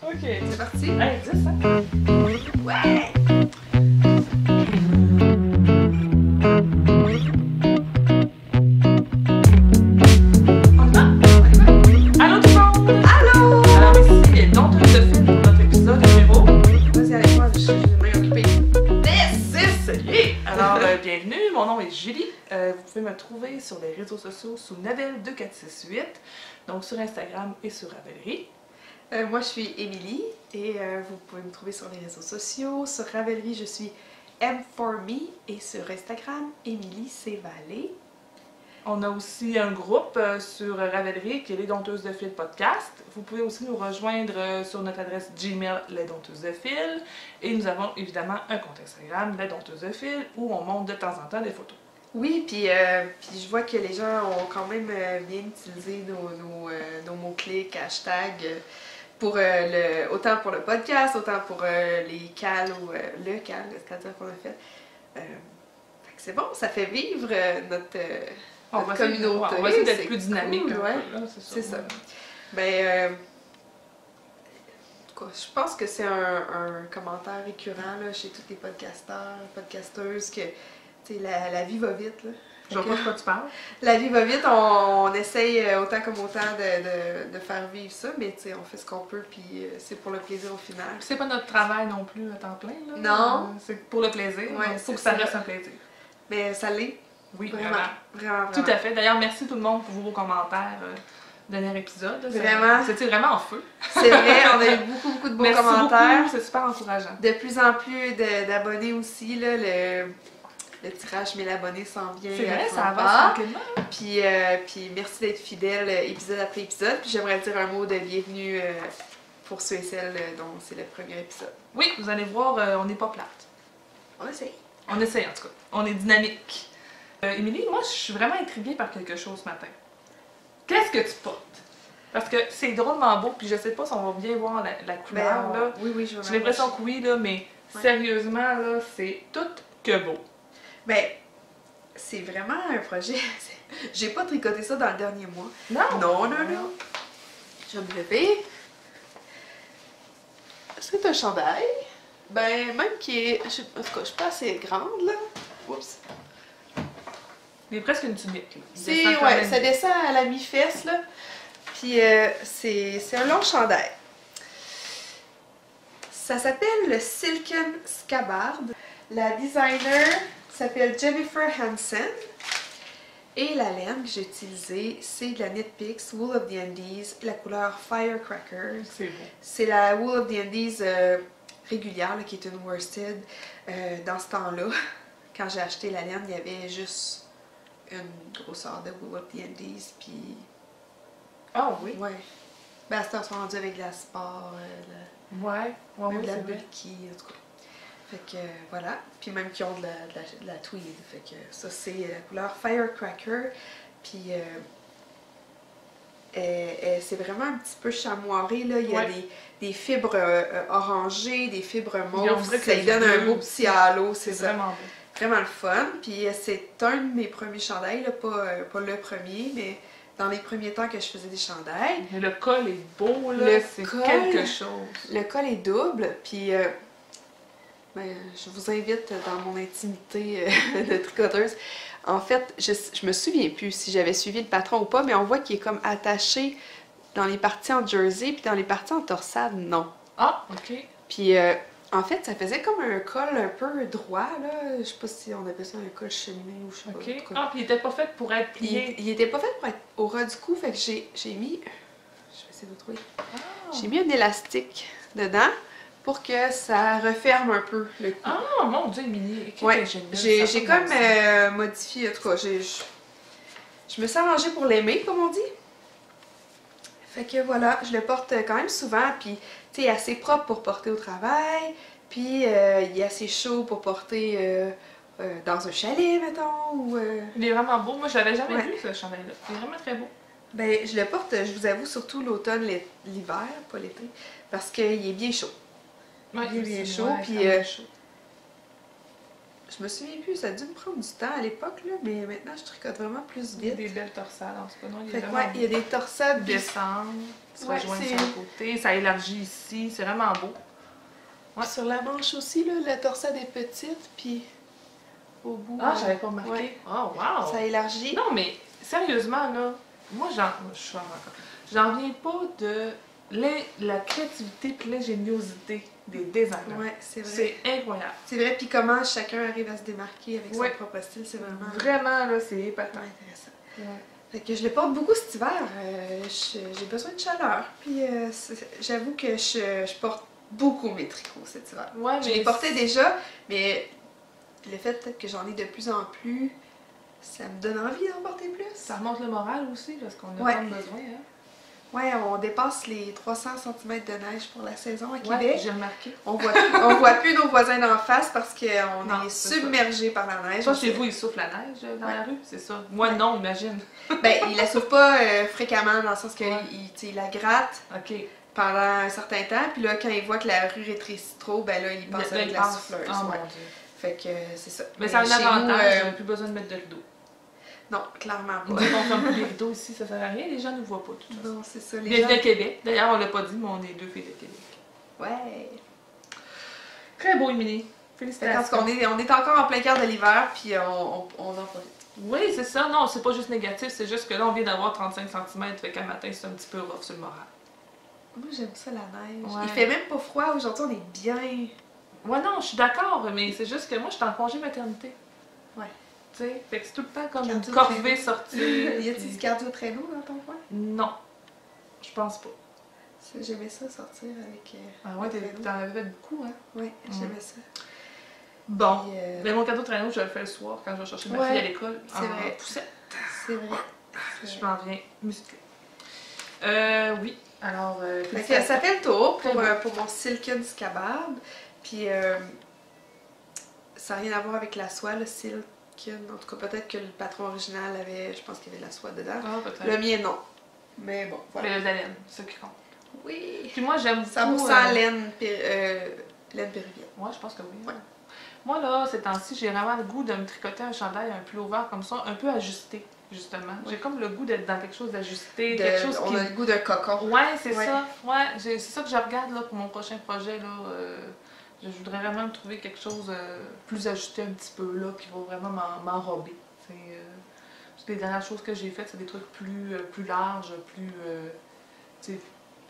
Ok. C'est parti? Hey, 10, hein? Ouais! On y va? Allô tout le monde! Allô! Alors ici les dompteuses de film pour notre épisode numéro Vas-y avec moi, je suis bien occupée. 10! Yeah! Alors bienvenue, mon nom est Julie. Vous pouvez me trouver sur les réseaux sociaux sous Navel2468, donc sur Instagram et sur Ravelry. Moi, je suis Émilie et vous pouvez me trouver sur les réseaux sociaux. Sur Ravelry, je suis M4Me et sur Instagram, Émilie C. Vallée. On a aussi un groupe sur Ravelry qui est Les Dompteuses de Fil Podcast. Vous pouvez aussi nous rejoindre sur notre adresse Gmail Les Dompteuses de Fil. Et nous avons évidemment un compte Instagram, Les Dompteuses de Fil, où on monte de temps en temps des photos. Oui, puis je vois que les gens ont quand même bien utilisé nos mots-clics, hashtags, autant pour le podcast, autant pour les cals ou le cal, c'est-à-dire qu'on a fait. Fait que c'est bon, ça fait vivre notre communauté. On va essayer d'être C'est plus dynamique. cool, ouais. C'est ça. Ben, en tout cas, je pense que c'est un commentaire récurrent là, chez tous les podcasteurs, podcasteuses, que la vie va vite. Là. Je vois pas de quoi tu parles. La vie va vite, on essaye autant comme autant de faire vivre ça, mais on fait ce qu'on peut, puis c'est pour le plaisir au final. C'est pas notre travail non plus à temps plein. Là. Non. C'est pour le plaisir. Ouais, Il faut que c'est ça ça. reste un plaisir. Mais ça l'est. Oui, Vraiment. Tout à fait. D'ailleurs, merci tout le monde pour vos commentaires. Dernier épisode. Là, Vraiment. C'était vraiment en feu. C'est vrai, on a eu beaucoup de beaux Merci commentaires. beaucoup, c'est super encourageant. De plus en plus d'abonnés aussi, là, le tirage 1000 abonnés s'en vient. C'est vrai, ça avance avance tranquillement. Puis merci d'être fidèle épisode après épisode. Puis j'aimerais dire un mot de bienvenue pour ceux et celles dont c'est le premier épisode. Oui, vous allez voir, on n'est pas plate. On essaye. On essaye en tout cas. On est dynamique. Émilie, moi je suis vraiment intriguée par quelque chose ce matin. Qu'est-ce que tu portes? Parce que c'est drôlement beau, puis je sais pas si on va bien voir la couleur. Là. Oui, j'ai l'impression que oui, là, mais sérieusement, là, c'est tout que beau. Ben, c'est vraiment un projet. J'ai pas tricoté ça dans le dernier mois. Non! Non. Je vais me lever. C'est un chandail. Ben, même qui est. En tout cas, je suis pas assez grande, là. Oups. Il est presque une tunique. Ça descend à la mi-fesse, là. Puis c'est un long chandail. Ça s'appelle le Silken Scabbard. La designer s'appelle Jennifer Hansen. Et la laine que j'ai utilisée, c'est de la Knit Picks Wool of the Andes, la couleur Firecracker. C'est beau. C'est la Wool of the Andes régulière, là, qui est une worsted. Dans ce temps-là, quand j'ai acheté la laine, il y avait juste une grosseur de Wool of the Andes, puis... Ah oui? Ouais. Ben, c'était rendu avec de la sport, Ouais, même de la c'est vrai. bulky, en tout cas. Fait que, voilà. Puis même qui ont de la tweed. Fait que ça, c'est la couleur Firecracker. Puis, c'est vraiment un petit peu chamoiré, là. Il y a des fibres orangées, des fibres mauves. Ça lui donne un beau petit halo, c'est ça. Vraiment beau. Vraiment le fun. Puis c'est un de mes premiers chandails, là, pas le premier, mais dans les premiers temps que je faisais des chandails. Mais le col est beau, là. C'est quelque chose. Le col est double, puis ben, je vous invite dans mon intimité de tricoteuse. En fait, je me souviens plus si j'avais suivi le patron ou pas, mais on voit qu'il est comme attaché dans les parties en jersey, puis dans les parties en torsade, non. Ah, ok. Puis en fait, ça faisait comme un col un peu droit, là. Je sais pas si on appelle ça un col cheminé ou je sais pas. Ok. Ah, puis il était pas fait pour être plié. Il était pas fait pour être au ras du cou, fait que j'ai mis... Je vais essayer de trouver. Ah. J'ai mis un élastique dedans pour que ça referme un peu le cou. Ah, mon Dieu, Émilie. Ouais, j'ai comme modifié, en tout cas, je me suis arrangée pour l'aimer, comme on dit. Fait que voilà, je le porte quand même souvent, puis tu sais, assez propre pour porter au travail, puis il est assez chaud pour porter dans un chalet, mettons, ou... Il est vraiment beau. Moi, je l'avais jamais vu, ce chandail-là. Il est vraiment très beau. Ben, je le porte, je vous avoue, surtout l'automne, l'hiver, pas l'été, parce qu'il est bien chaud. Ouais, Il est bien chaud, puis Je me souviens plus, ça a dû me prendre du temps à l'époque, là, mais maintenant je tricote vraiment plus Il y a vite. des belles torsades en tout cas. Non, il y a Fait que, vraiment ouais, il y a des torsades. puis- descendre, se Ouais, rejoindre c'est- sur le côté, ça élargit ici, c'est vraiment beau. puis sur la manche aussi, là, la torsade est petite, puis au bout. Ah, j'avais pas remarqué. ouais, Oh, wow! ça élargit. Non, mais sérieusement, là, moi, j'en viens pas de la créativité et l'ingéniosité des designers. Ouais, c'est vrai. C'est incroyable. C'est vrai, puis comment chacun arrive à se démarquer avec Ouais. son propre style, c'est vraiment Vraiment, là, c'est épatant. intéressant. Ouais. Fait que je le porte beaucoup cet hiver. J'ai besoin de chaleur. Puis j'avoue que je porte beaucoup mes tricots cet hiver. Ouais, Je les portais déjà, mais le fait que j'en ai de plus en plus, ça me donne envie d'en porter plus. Ça remonte le moral aussi, parce qu'on a Ouais. pas besoin, hein? Ouais, on dépasse les 300 cm de neige pour la saison à Ouais, Québec. j'ai remarqué. On voit plus nos voisins d'en face parce qu'on Non, est c'est submergés par la neige. Toi, chez vous, il souffle la neige dans la rue, c'est ça? Moi, Ouais. non, imagine. Ben, il la souffle pas fréquemment dans le sens qu'il Ouais. il la gratte OK. pendant un certain temps, puis là, quand il voit que la rue rétrécit trop, ben là, il passe Là, avec il la passe. souffleuse. Oh ouais. mon Dieu. Fait que c'est ça. Mais ça a un chez nous, avantage, on n'a plus besoin de mettre de rideaux. non, clairement On pas. dit qu'on ferme plus les rideaux ici, ça sert à rien, les gens ne nous voient pas, de toute façon. Non, c'est ça, les Les gens... de Québec. D'ailleurs, on l'a pas dit, mais on est deux filles de Québec. Ouais. Très beau, Émilie. Fait Félicitations. qu'en tout cas, on est encore en plein cœur de l'hiver, puis on en profite. Oui, c'est ça. Non, c'est pas juste négatif, c'est juste que là, on vient d'avoir 35 cm, fait qu'un matin, c'est un petit peu rough sur le moral. Moi, j'aime ça, la neige. Ouais. Il fait même pas froid. Aujourd'hui, on est bien. Ouais, non, je suis d'accord, mais c'est juste que moi, je suis en congé maternité. Ouais. Tu sais, fait que c'est tout le temps comme une Cardio corvée traîneau. sortie. Y a-t-il puis- du cardio-traîneau dans ton coin? Non, je pense pas. Ça, j'aimais ça, sortir avec... Ah ouais, le traîneau. t'en avais fait beaucoup, hein? Ouais, j'aimais ça. Bon. Puis, Mais mon cadeau de traîneau, je le fais le soir quand je vais chercher ma Ouais, fille à l'école. c'est en vrai. poussette. c'est vrai. Je m'en viens musclée. Oui, alors, Fait que ça fait le tour Très bon. pour mon Silken Scabbard. Puis ça n'a rien à voir avec la soie, le Silken. En tout cas, peut-être que le patron original avait, je pense qu'il y avait de la soie dedans. Ah, peut-être. Le mien, non. Mais bon, voilà. Mais de la laine, c'est ça qui compte. Oui. Puis moi, j'aime beaucoup... 100% laine, laine péruvienne. Ouais, je pense que oui. Ouais. Moi, là, ces temps-ci, j'ai vraiment le goût de me tricoter un chandail un peu ouvert comme ça, un peu ajusté, justement. Ouais. J'ai comme le goût d'être dans quelque chose d'ajusté, quelque chose On qui... a le goût d'un cocon. Ouais, c'est Ouais. ça. Ouais, c'est ça que je regarde là, pour mon prochain projet. Là, je voudrais vraiment me trouver quelque chose plus ajusté un petit peu, là, qui va vraiment m'enrober. Parce que les dernières choses que j'ai faites, c'est des trucs plus larges, tu sais,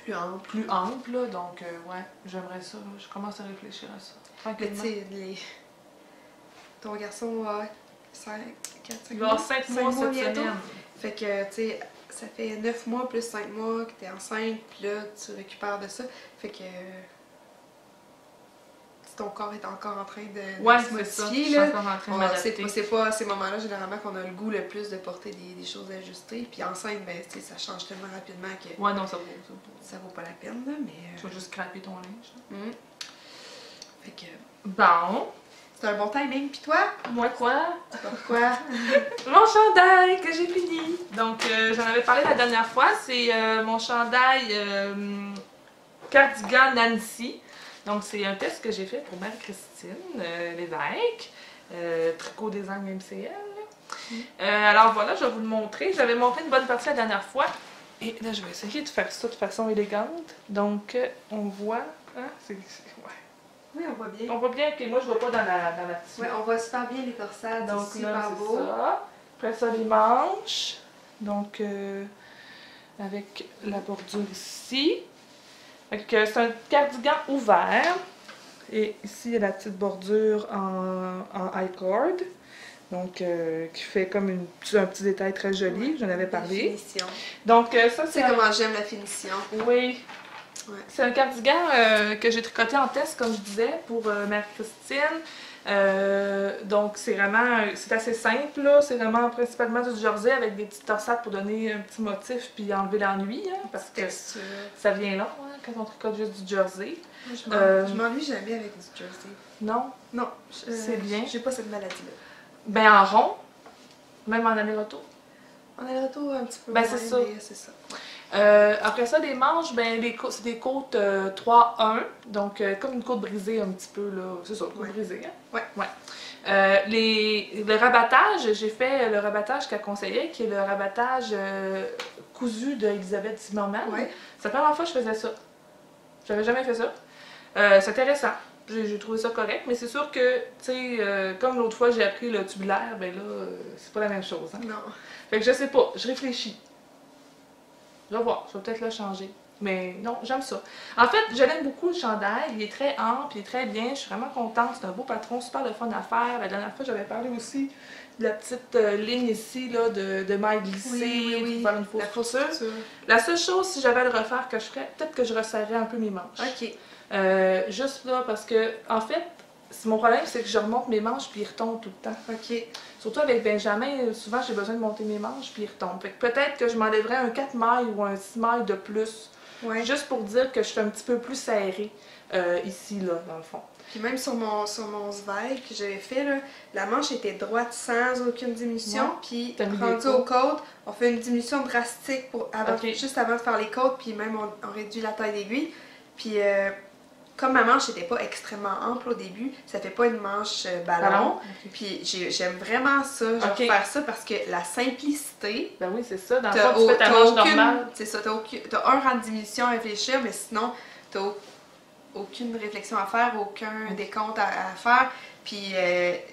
plus amples. Là, donc, ouais, j'aimerais ça. Là, je commence à réfléchir à ça. Mais tu Tranquillement. sais, ton garçon a 5, 4, 5 Il va y avoir 5 mois cette bientôt. semaine. Fait que, tu sais, ça fait 9 mois plus 5 mois que t'es enceinte, puis là, tu récupères de ça. Fait que... ton corps est encore en train de Ouais, se c'est ça. Je modifier, suis là. encore en train de C'est m'adapter. pas à ces moments-là, généralement, qu'on a le goût le plus de porter des choses ajustées. Puis enceinte, ben, tu sais, ça change tellement rapidement que Ouais, non, ça vaut. ça vaut pas la peine, là, mais... Tu vas juste craper ton linge. Là. Fait que... Bon. C'est un bon timing, puis toi? Moi, quoi? Pourquoi? Mon chandail que j'ai fini. Donc, j'en avais parlé la dernière fois. C'est mon chandail cardigan Nancy. Donc, c'est un test que j'ai fait pour Marie-Christine Lévesque, Tricot Design MCL. Alors voilà, je vais vous le montrer. J'avais montré une bonne partie la dernière fois. Et là, je vais essayer de faire ça de façon élégante. Donc, on voit... Hein, ouais. Oui, on voit bien. On voit bien que moi, je ne vois pas dans la petite... Ouais, on voit super bien les torsades, Donc c'est là, super c'est beau. ça. Après ça, les manches. Donc, avec la bordure ici. C'est un cardigan ouvert. Et ici, il y a la petite bordure en I-cord. Donc, qui fait comme un petit détail très joli. J'en avais parlé. Finition. Donc, ça, Tu sais comment j'aime la finition. Oui. Ouais. C'est un cardigan que j'ai tricoté en test, comme je disais, pour Marie-Christine. Donc, c'est vraiment, c'est assez simple, là. C'est vraiment principalement du jersey avec des petites torsades pour donner un petit motif puis enlever l'ennui, hein, parce que Texture. ça vient long hein, quand on tricote juste du jersey. Je m'ennuie jamais avec du jersey. Non? Non, C'est bien. J'ai pas cette maladie-là. Ben en rond, même en aller-retour. On a le retour un petit peu. Ben, moins, c'est ça. mais c'est ça. Après ça, les manches, ben, c'est des côtes 3-1, donc comme une côte brisée un petit peu, là. C'est ça, une côte Ouais. brisée, hein? Ouais. Le rabattage, j'ai fait le rabattage qu'elle conseillait, qui est le rabattage cousu d'Elisabeth Zimmermann. Ouais. C'est la première fois que je faisais ça. J'avais jamais fait ça. C'est intéressant. J'ai trouvé ça correct, mais c'est sûr que, tu sais, comme l'autre fois j'ai appris le tubulaire, ben là, c'est pas la même chose. Hein? Non. Fait que je sais pas, je réfléchis. Je vais voir, je vais peut-être le changer. Mais non, j'aime ça. En fait, je l'aime beaucoup le chandail, il est très ample, il est très bien, je suis vraiment contente, c'est un beau patron, super le fun à faire. La dernière fois, j'avais parlé aussi de la petite ligne ici, là, de mailles glissées, pour faire une fausse couture. La seule chose, si j'avais à le refaire que je ferais, peut-être que je resserrais un peu mes manches. Ok. Juste là, parce que, en fait, mon problème, c'est que je remonte mes manches puis ils retombent tout le temps. Ok. Surtout avec Benjamin, souvent j'ai besoin de monter mes manches puis ils retombent. Fait que peut-être que je m'enlèverais un 4 mailles ou un 6 mailles de plus. Ouais. Juste pour dire que je suis un petit peu plus serrée ici, là, dans le fond. Puis même sur mon Zweig que j'avais fait, là, la manche était droite sans aucune diminution. Ouais. Puis T'as mis rendu des aux côtes, on fait une diminution drastique Ok. juste avant de faire les côtes. Puis même on réduit la taille d'aiguille. Puis comme ma manche n'était pas extrêmement ample au début, ça fait pas une manche ballon. Ok. Puis j'aime vraiment ça, genre Ok. faire ça parce que la simplicité, Ben oui, c'est ça. Dans le t'as fond, tu fais ta manche normale. c'est ça, t'as un rang de diminution à réfléchir, mais sinon, t'as aucune réflexion à faire, aucun décompte à faire. Puis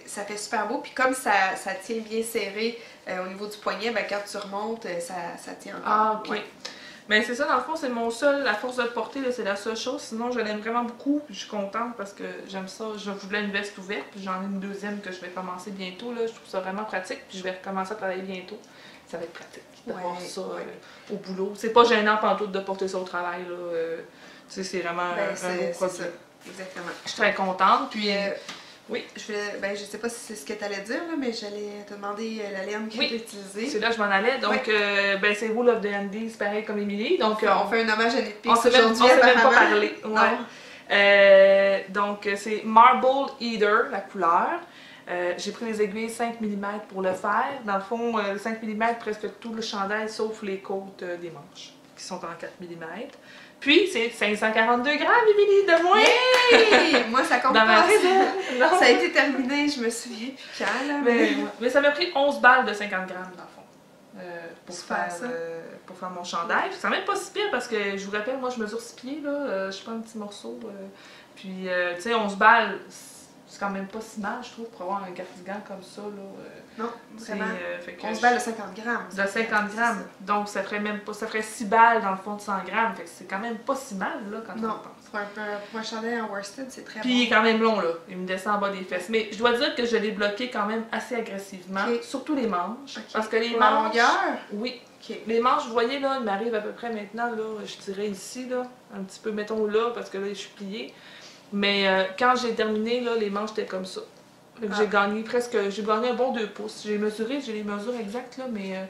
ça fait super beau. Puis comme ça tient bien serré au niveau du poignet, ben, quand tu remontes, ça tient encore. Ah, ok. Ouais. Mais c'est ça, dans le fond, c'est mon seul, la force de le porter, c'est la seule chose. Sinon, je l'aime vraiment beaucoup, puis je suis contente parce que j'aime ça. Je voulais une veste ouverte, puis j'en ai une deuxième que je vais commencer bientôt. Là. Je trouve ça vraiment pratique, puis je vais recommencer à travailler bientôt. Ça va être pratique d'avoir ça au boulot. C'est pas gênant pantoute de porter ça au travail. Là. Tu sais, c'est vraiment un beau produit. Ça. Exactement. Je suis très contente, puis... oui, je sais pas si c'est ce que tu allais dire, là, mais j'allais te demander la laine que tu as utilisée. C'est là que je m'en allais. Donc, ben, c'est Wool of the Andes, pareil comme Émilie. Donc, on fait un hommage à Netflix on s'est même pas parlé. Non. Ouais. Donc, c'est Marble Eater, la couleur. J'ai pris les aiguilles 5 mm pour le faire. Dans le fond, 5 mm, presque tout le chandail, sauf les côtes des manches, qui sont en 4 mm. Puis, c'est 542 grammes, Émilie, de moins! Yay! Moi, ça compte dans pas. Non. Ça a été terminé, je me souviens plus quand, là. Mais ça m'a pris 11 balles de 50 grammes, dans le fond, pour faire mon chandail. C'est même pas si pire parce que, je vous rappelle, moi, je mesure 6 pieds, là. Je prends un petit morceau. Puis, tu sais, 11 balles, c'est quand même pas si mal, je trouve, pour avoir un cardigan comme ça, là. Non, vraiment. Fait que 11 balles de 50 grammes. De 50 grammes. Donc, ça ferait même pas, ça ferait 6 balles dans le fond de 100 grammes. Fait que c'est quand même pas si mal, là, quand on Non, pense. pour un chandail en worsted, c'est très Puis bon. il est quand même long, là. Il me descend en bas des fesses. Mais je dois dire que je l'ai bloqué quand même assez agressivement. Surtout les manches. Parce que les pour manches... la longueur? Oui. Les manches, vous voyez, là, il m'arrive à peu près maintenant, là, je dirais ici, là. Un petit peu, mettons là, parce que là, je suis pliée. Mais quand j'ai terminé, là, les manches étaient comme ça. J'ai gagné un bon 2 pouces. J'ai mesuré, j'ai les mesures exactes, là, mais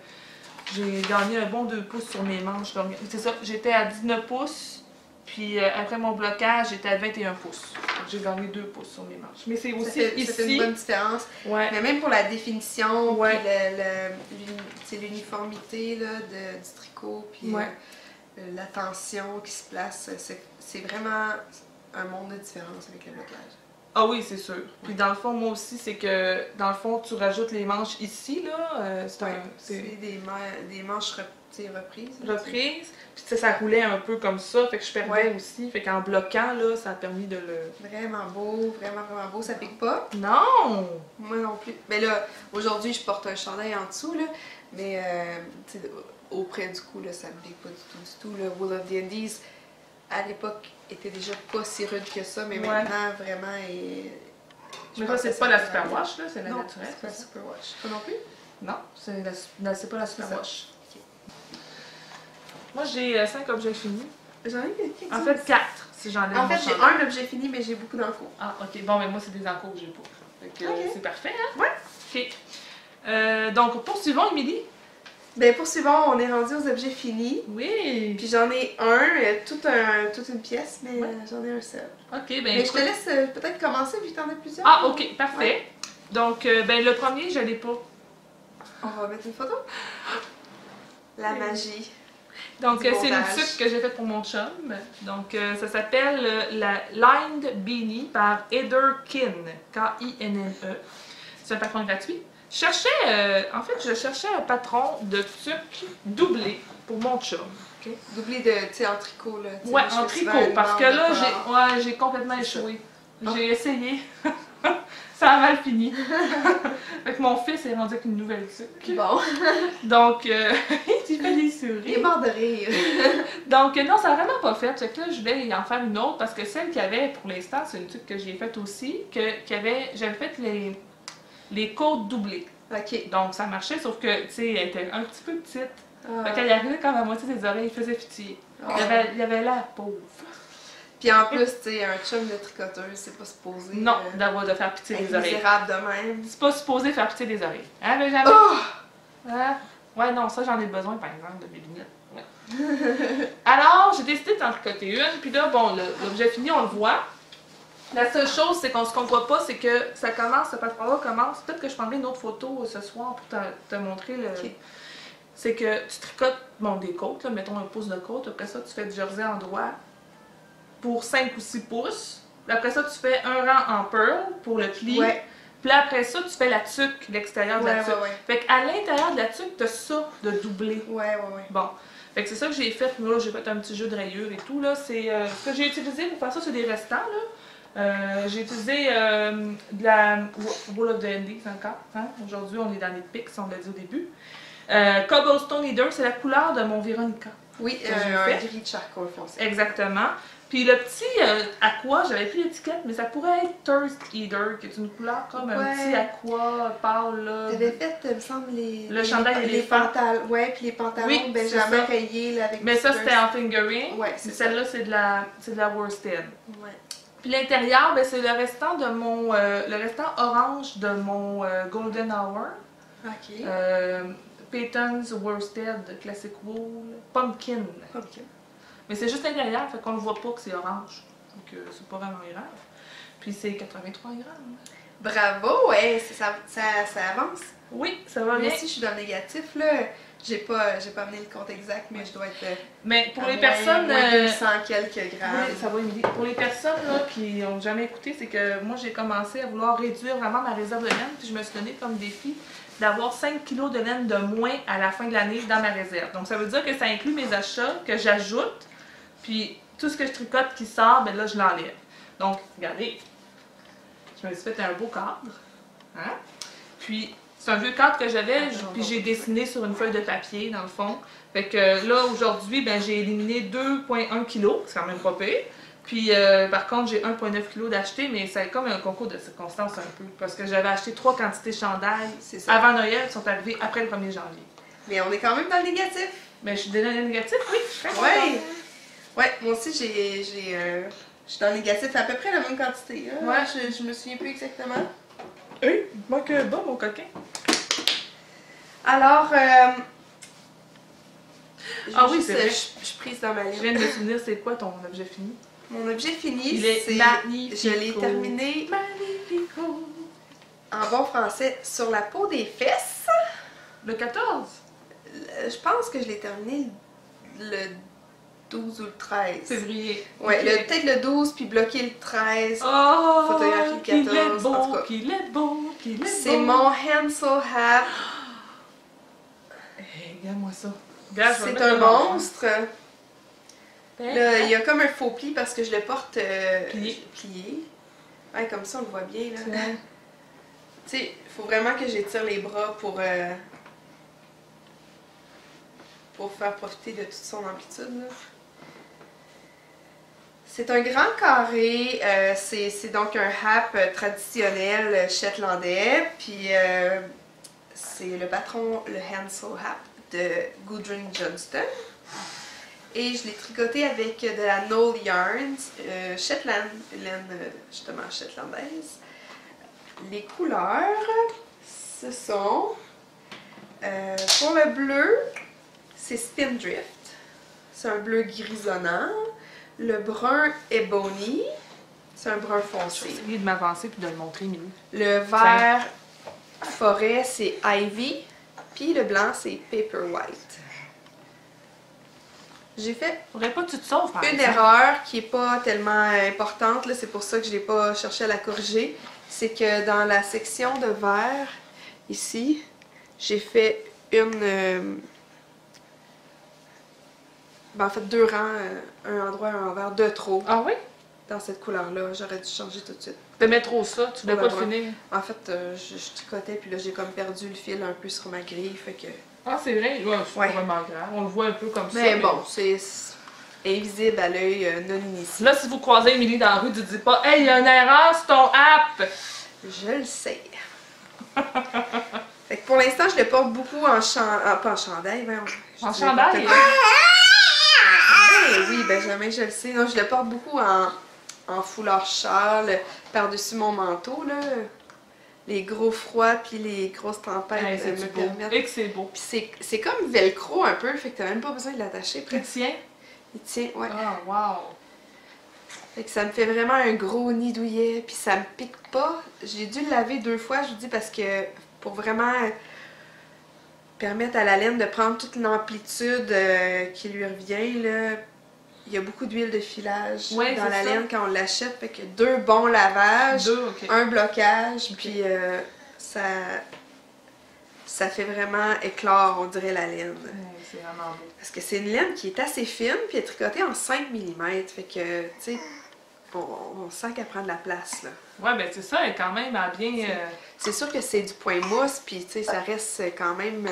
j'ai gagné un bon 2 pouces sur mes manches. C'est ça, j'étais à 19 pouces, puis après mon blocage, j'étais à 21 pouces. J'ai gagné 2 pouces sur mes manches. Mais c'est aussi ici... C'est une bonne différence. Ouais. Mais même pour la définition, ouais. puis l'uniformité du tricot, puis la tension qui se place, c'est vraiment un monde de différence avec le blocage. Ah oui, c'est sûr. Puis dans le fond, moi aussi, c'est que dans le fond, tu rajoutes les manches ici, là. C'est des manches reprises. Reprises. Puis ça roulait un peu comme ça, fait que je perdais aussi. Fait qu'en bloquant, là, ça a permis de le... Vraiment beau, vraiment, vraiment beau. Ça pique pas? Non! Moi non plus. Mais là, aujourd'hui, je porte un chandail en dessous, là. Mais auprès du cou, là, ça me pique pas du tout. Le Wool of the Andes, à l'époque, était déjà pas si rude que ça, mais maintenant, vraiment, mais ça, c'est pas la superwash, là, c'est la naturelle. Non, c'est pas la superwash. Pas non plus? Non, c'est pas la superwash. Okay. Moi, j'ai 5 objets finis. J'en ai en fait, 4, si j'en ai. En fait, j'ai un objet fini, mais j'ai beaucoup d'encours. Ah, ok. Bon, mais moi, c'est des encours que j'ai pas. Fait que c'est parfait, hein? Ouais. Ok. Donc, poursuivons, Émilie. Ben poursuivons, on est rendu aux objets finis. Oui. Puis j'en ai toute une pièce, mais j'en ai un seul. Ok, ben. Mais je te laisse peut-être commencer vu que t'en as plusieurs. Ah, ok, parfait. Ouais. Donc, ben le premier, je l'ai pas. On va mettre une photo. La magie. Donc, c'est une tuque que j'ai faite pour mon chum. Donc, ça s'appelle la Lined Beanie par Heather Kinn, K-I-N-N-E. C'est un patron gratuit. Je cherchais un patron de tuque doublé pour mon chum. Okay? Doublé de, tu sais, en tricot, là. Ouais, en tricot, parce que là, j'ai complètement échoué. J'ai essayé. Ça a mal fini. Fait que mon fils est rendu avec une nouvelle tuque. Bon. Donc, il fait des souris. Il est mort de rire. Donc, non, ça n'a vraiment pas fait. Fait que là, je voulais en faire une autre parce que celle qu'il y avait pour l'instant, c'est une tuque que j'ai faite aussi. J'avais fait les côtes doublées. OK. Donc, ça marchait, sauf que, tu sais, elle était un petit peu petite. Ah. Fait qu'elle arrivait comme à moitié des oreilles, il faisait pitié. Ah. Il y avait l'air pauvre. Puis en plus, tu sais, un chum de tricoteuse, c'est pas supposé. Non, de faire pitié des oreilles. Misérable de même. C'est pas supposé faire pitié des oreilles. Hein, Benjamin? Oh! Hein? Ouais, non, ça j'en ai besoin par exemple de mes lunettes. Ouais. Alors, j'ai décidé d'en tricoter une, puis là, bon, l'objet fini, on le voit. La seule chose, c'est qu'on se comprend pas, c'est que ça commence, ce patron-là commence. Peut-être que je prendrai une autre photo ce soir pour te montrer le. Okay. C'est que tu tricotes, bon, des côtes, là, mettons un pouce de côte, après ça, tu fais du jersey en droit pour 5 ou 6 pouces. Puis après ça, tu fais un rang en pearl pour le pli. Ouais. Puis là, après ça, tu fais la tuque, l'extérieur de la tuque. Ouais. Fait qu'à l'intérieur de la tuque, t'as ça de doublé. Ouais. Bon. Fait que c'est ça que j'ai fait. Là, j'ai fait un petit jeu de rayures et tout. Là. C'est ce que j'ai utilisé pour faire ça, c'est des restants. Là. J'ai utilisé de la Wool of the Indies encore. Hein? Aujourd'hui, on est dans les pics, on l'a dit au début. Cobblestone Eater, c'est la couleur de mon Veronica. Oui, un gris de charcoal foncé. Exactement. Puis le petit aqua, j'avais plus l'étiquette, mais ça pourrait être Thirst Eater, qui est une couleur comme un petit aqua pâle. Là. T'avais fait, il me semble, le chandail éléphant. Ouais, puis les pantalons oui, Benjamin rayés là, avec. Mais ça, c'était en fingering. Ouais, c'est ça. Celle-là, c'est de la worsted. Ouais. Puis l'intérieur, ben, c'est le restant de mon. Le restant orange de mon Golden Hour. OK. Peyton's Worsted Classic Wool Pumpkin. Mais c'est juste l'intérieur, fait qu'on ne voit pas que c'est orange. Donc c'est pas vraiment grave. Puis c'est 83 grammes. Bravo, ouais, ça avance. Oui, ça va bien. Moi aussi, je suis dans le négatif, là. J'ai pas amené le compte exact, mais je dois être. Mais pour les personnes. Moins 200 quelques grammes. Oui, ça va, Émilie. Pour les personnes là, qui n'ont jamais écouté, c'est que moi, j'ai commencé à vouloir réduire vraiment ma réserve de laine, puis je me suis donné comme défi d'avoir 5 kg de laine de moins à la fin de l'année dans ma réserve. Donc, ça veut dire que ça inclut mes achats que j'ajoute, puis tout ce que je tricote qui sort, ben là, je l'enlève. Donc, regardez, je me suis fait un beau cadre. Hein? Puis, c'est un vieux cadre que j'avais, puis j'ai dessiné sur une feuille de papier, dans le fond. Fait que là, aujourd'hui, ben, j'ai éliminé 2,1 kg, c'est quand même pas pire. Puis, par contre, j'ai 1,9 kg d'acheter, mais c'est comme un concours de circonstances un peu. Parce que j'avais acheté 3 quantités de chandail avant Noël, qui sont arrivées après le 1er janvier. Mais on est quand même dans le négatif. Mais je suis déjà dans le négatif, oui. Ouais. Ouais, moi aussi, je suis dans le négatif à peu près la même quantité. Hein? Ouais. Je me souviens plus exactement. Oui, moi que bon, mon coquin. Alors, oui, c'est vrai. Je suis prise dans ma ligne. Je viens de me souvenir, c'est quoi ton objet fini? Mon objet fini, c'est magnifique. Je l'ai terminé Magnifico. En bon français sur la peau des fesses. Le 14? Je pense que je l'ai terminé le 12 ou le 13. Février. Ouais, Okay. peut-être le 12 puis bloqué le 13. Oh! Photographie le 14. En tout cas, qu'il est beau, qu'il est beau. c'est mon Hansel Hat. Hey, regarde-moi ça. C'est un monstre. Là, il y a comme un faux pli parce que je le porte plié. Ouais, comme ça, on le voit bien. Là. Tu sais, il faut vraiment que j'étire les bras pour faire profiter de toute son amplitude. Là. C'est un grand carré. C'est donc un hap traditionnel shetlandais. Puis c'est le patron, le Hansel Hap de Gudrun Johnston. Et je l'ai tricoté avec de la Knoll Yarns, Shetland, laine justement shetlandaise. Les couleurs, ce sont, pour le bleu, c'est Spindrift. C'est un bleu grisonnant. Le brun Ebony, c'est un brun foncé. J'ai essayé de m'avancer puis de le montrer, Mimi. Le vert forêt, c'est Ivy. Puis le blanc, c'est Paper White. J'ai fait Faudrait pas que tu te sauves, par une exemple. erreur qui est pas tellement importante, là, c'est pour ça que je l'ai pas cherché à la corriger. C'est que dans la section de verre, ici, j'ai fait en fait, 2 rangs, un endroit et un envers de trop Ah oui? dans cette couleur-là. J'aurais dû changer tout de suite. T'aimais trop ça, tu voulais Ouais, pas le ouais. finir. En fait, je tricotais, puis là, j'ai comme perdu le fil un peu sur ma grille, fait que... Ah, c'est vrai? Ouais, c'est Ouais. pas vraiment grave. On le voit un peu comme ça. Mais bon, c'est invisible à l'œil non initié. Là, si vous croisez Émilie dans la rue, tu dis pas « Hey, il y a une erreur sur ton app! » Je le sais. Fait que pour l'instant, je le porte beaucoup en pas en chandail, En chandail? Oui, Benjamin, je le sais. Non, je le porte beaucoup en foulard châle par-dessus mon manteau, là. Les gros froids puis les grosses tempêtes Hey, c'est me beau. permettent. Et que c'est beau. Puis c'est comme velcro un peu, fait que t'as même pas besoin de l'attacher Tu presque. tiens? Il tient, ouais. Ah, wow! Fait que ça me fait vraiment un gros nid douillet, puis ça me pique pas. J'ai dû le laver 2 fois, je vous dis, parce que pour vraiment permettre à la laine de prendre toute l'amplitude qui lui revient, là, il y a beaucoup d'huile de filage Ouais, dans c'est la ça. laine quand on l'achète. Fait que 2 bons lavages, 2, ok. un blocage, Ok. puis ça fait vraiment éclore, on dirait, la laine. Hey, c'est vraiment beau. Parce que c'est une laine qui est assez fine, puis elle est tricotée en 5 mm. Fait que, tu sais, on sent qu'elle prend de la place, là. Ouais, ben c'est ça, elle est quand même à bien... C'est sûr que c'est du point mousse, puis tu sais, ça reste quand même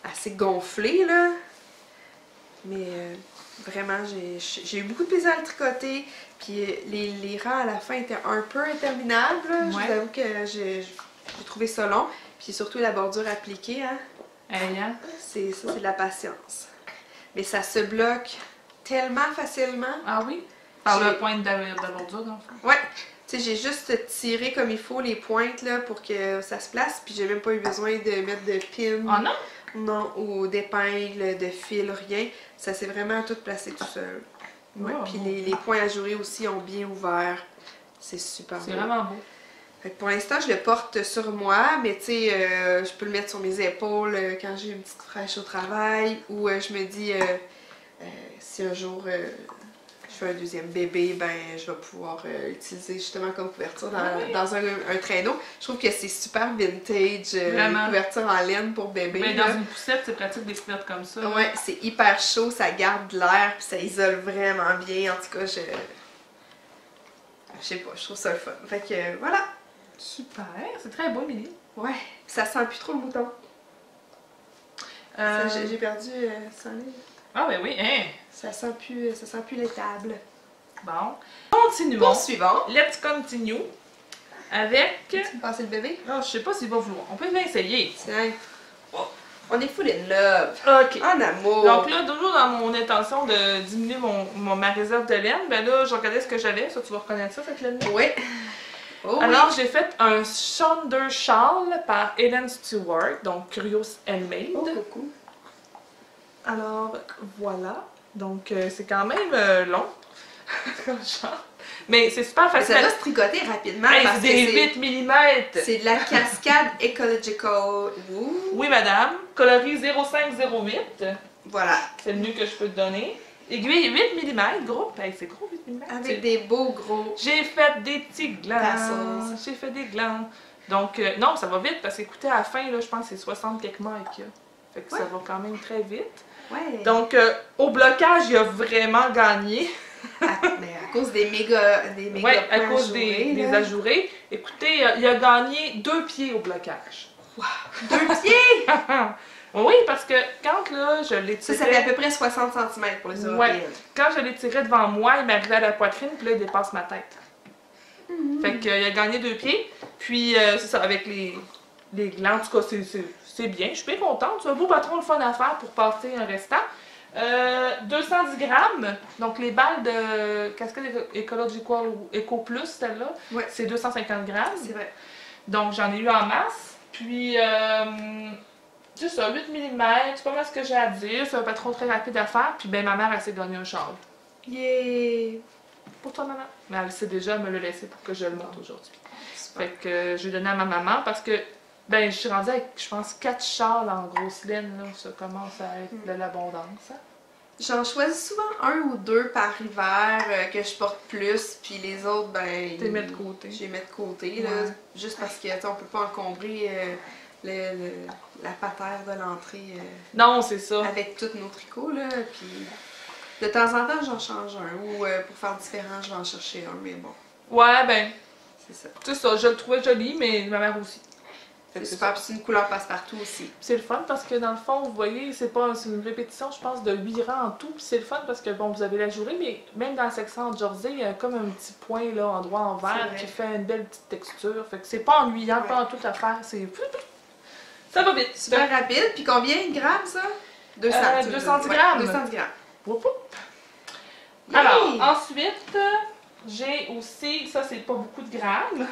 assez gonflé, là. Mais vraiment, j'ai eu beaucoup de plaisir à le tricoter, puis les rangs à la fin étaient un peu interminables, là. Je Ouais. vous avoue que j'ai trouvé ça long. Puis surtout la bordure appliquée, hein. Hey, hein? C'est de la patience. Mais ça se bloque tellement facilement. Ah oui? Par J'ai- le point de bordure, dans le fond. Ouais, tu sais, j'ai juste tiré comme il faut les pointes là pour que ça se place, puis j'ai même pas eu besoin de mettre de pin, Ah non? non, ou d'épingles, de fil, rien. Ça s'est vraiment tout placé tout seul. Ouais, Oh. puis les points ajourés aussi ont bien ouvert. C'est super C'est beau. vraiment beau. Fait que pour l'instant, je le porte sur moi, mais tu sais, je peux le mettre sur mes épaules quand j'ai une petite fraîche au travail, ou je me dis, si un jour je fais un deuxième bébé, ben je vais pouvoir l'utiliser justement comme couverture dans un traîneau. Je trouve que c'est super vintage, Vraiment. les couvertures en laine pour bébé. Mais là. dans une poussette, c'est pratique des couvertes comme ça. Ouais, c'est hyper chaud, ça garde de l'air, puis ça isole vraiment bien. En tout cas, je sais pas, je trouve ça le fun. Fait que voilà. Super, c'est très beau, Émilie. Ouais, ça sent plus trop le mouton. J'ai perdu 100 livres. Ah ben oui, hein? Ça sent plus l'étable. Bon. Continuons. Poursuivons. Let's continue avec... Tu me passes le bébé? Oh, je sais pas s'il va vouloir. On peut l'essayer. Tiens. On est full in love. OK. En amour. Donc là, toujours dans mon intention de diminuer ma réserve de laine, ben là, je regardais ce que j'avais. Ça, tu vas reconnaître ça, cette laine-là? Oui. Oh, Alors, oui. j'ai fait un Shoulder Shawl par Helen Stewart, donc Curious Handmade. Oh, coucou. Alors, voilà. Donc, c'est quand même long. Comme genre. Mais c'est super Mais facile. ça doit se tricoter rapidement Hey, parce c'est que des 8 mm. c'est de la cascade Ecological. Ouh. Oui, madame. Coloris 0508. Voilà. C'est le mieux que je peux te donner. Aiguille 8 mm, gros. Hey, c'est gros 8 mm. Avec des beaux gros. J'ai fait des petits glands. Tassels. J'ai fait des glands. Donc, non, ça va vite parce qu'écoutez, à la fin, là, je pense que c'est 60 quelques miles qu'il y a. Fait que Ouais. ça va quand même très vite. Ouais. Donc, au blocage, il a vraiment gagné. Mais à cause des méga Oui, à points cause ajourés, des là. ajourés. Écoutez, il a gagné 2 pieds au blocage. 2 pieds! Oui, parce que quand là, je l'ai Ça, tiré... ça fait à peu près 60 cm pour les Européennes. Quand je l'ai tiré devant moi, il m'arrivait à la poitrine, puis là, il dépasse ma tête. Fait qu'il a gagné 2 pieds. Puis, c'est ça, avec les glands, en tout cas, c'est bien. Je suis bien contente. C'est un beau patron, le fun à faire pour passer un restant. 210 grammes. Donc, les balles de Cascade Ecological ou Eco Plus, celle-là, Ouais. c'est 250 grammes. C'est vrai. Donc, j'en ai eu en masse. Puis, c'est ça, 8 mm, c'est pas mal ce que j'ai à dire. C'est un patron très rapide à faire. Puis, ben, ma mère, elle s'est gagné un châle. Yeah! Pour toi, maman. Mais elle sait déjà me le laisser pour que je le monte aujourd'hui. Super. Fait que je l'ai donné à ma maman parce que, ben, je suis rendue avec, je pense, 4 châles en grosse laine, là. Ça commence à être de l'abondance. Hein? J'en choisis souvent un ou deux par hiver que je porte plus, puis les autres, ben. Tu les mets de côté. Je les mets de côté, là. Ouais. Juste parce que, tu sais, on peut pas encombrer la patère de l'entrée Non, c'est ça. avec tous nos tricots, là. Puis de temps en temps, j'en change un. Ou pour faire différent, je vais en chercher un, mais bon. Ouais, ben, C'est ça. c'est ça. Je le trouvais joli, mais ma mère aussi. C'est super, puis c'est une couleur passe-partout aussi. C'est le fun parce que dans le fond, vous voyez, c'est une répétition, je pense, de 8 rangs en tout. Puis c'est le fun parce que, bon, vous avez la journée, mais même dans la section en jersey, il y a comme un petit point, là, endroit en vert qui fait une belle petite texture. Fait que c'est pas ennuyant, pas en tout à faire. C'est... Ça va vite. Super rapide. Puis combien de grammes, ça? 200. 210 ouais, grammes. 210 grammes. Woup, woup. Yay! Alors, ensuite, j'ai aussi, ça c'est pas beaucoup de grammes,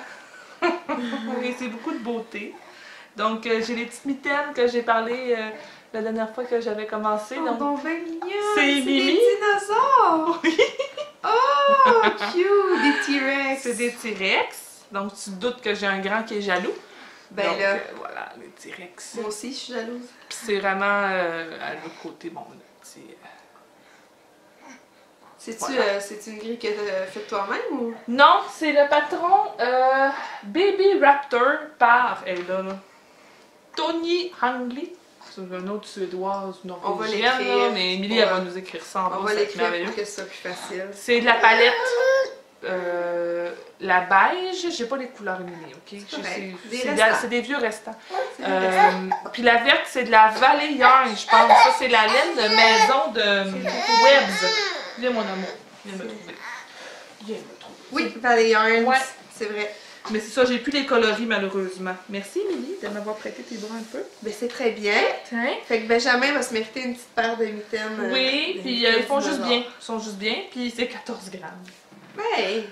mais c'est beaucoup de beauté. Donc, j'ai les petites mitaines que j'ai parlé la dernière fois que j'avais commencé. Oh, Donc, donc, ben mignon! c'est des Mimi. dinosaures! Oui. Oh, cute! Des T-Rex! C'est des T-Rex. Donc, tu te doutes que j'ai un grand qui est jaloux. Ben Donc, là, voilà, les T-Rex. moi aussi, je suis jalouse. Puis c'est vraiment à l'autre côté, bon, le petit... C'est-tu Voilà. c'est-tu une grille que t'as faite toi-même ou? Non, c'est le patron Baby Raptor par, Tony Hangli. C'est une autre suédoise On va norvégienne, l'écrire. là, mais Émilie, Ouais. elle va nous écrire ça en On bas, va c'est l'écrire merveilleux. pour que ce soit plus facile. C'est de la palette, la beige, j'ai pas les couleurs Émilie, ok? C'est correct. Des C'est restants. c'est des vieux restants. C'est des restants. Puis la verte, c'est de la Valley Yarn, je pense. Ça, c'est la laine de maison de Webbs. Viens, mon amour, viens me trouver. Viens me trouver. Oui, Valley Yarns, Ouais. c'est vrai. Mais c'est ça, j'ai plus les coloris malheureusement. Merci Émilie de m'avoir prêté tes bras un peu. Ben c'est très bien. Tiens. Fait que Benjamin va se mériter une petite paire de mitaines. Oui, de puis mitaines ils font juste dinosaures. bien. Ils sont juste bien, puis c'est 14 grammes. Ouais.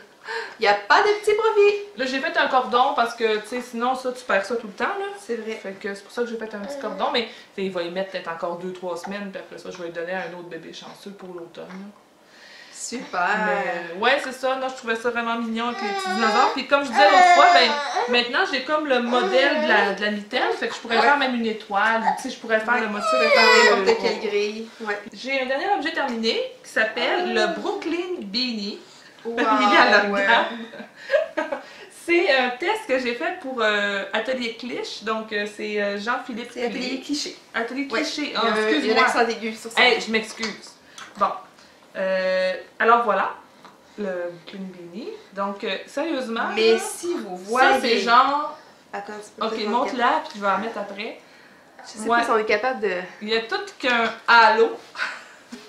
Y a pas de petit profit. Là, j'ai fait un cordon parce que, tu sais, sinon, ça, tu perds ça tout le temps, là. C'est vrai. Fait que c'est pour ça que j'ai fait un petit cordon, mais tu sais, il va y mettre peut-être encore 2-3 semaines, puis après ça, je vais lui donner à un autre bébé chanceux pour l'automne. là. Super. Mais ouais, c'est ça, là, je trouvais ça vraiment mignon avec les petits dinosaures. Puis comme je disais l'autre fois, ben, maintenant j'ai comme le modèle de la mitaine, fait que je pourrais Ouais. faire même une étoile, ou tu sais, je pourrais faire le motif. Tu peux faire n'importe quelle grille. Ouais. J'ai un dernier objet terminé qui s'appelle le Brooklyn Beanie. Wow, Il y a le ouais. regarde. C'est un test que j'ai fait pour Atelier Cliche, donc c'est Jean-Philippe C'est Atelier Cliché. Atelier Ouais. Cliché, Il y a un excuse-moi. accent aigu sur ça. Hey, je m'excuse. Bon. Alors voilà, le Brooklyn Beanie. Donc, sérieusement, Mais là, si vous ça c'est voyez. genre... Attends, tu peux Ok, peut-être monte-la, puis je vais en mettre après. Je sais Ouais. pas si on est capable de. Il y a tout qu'un halo.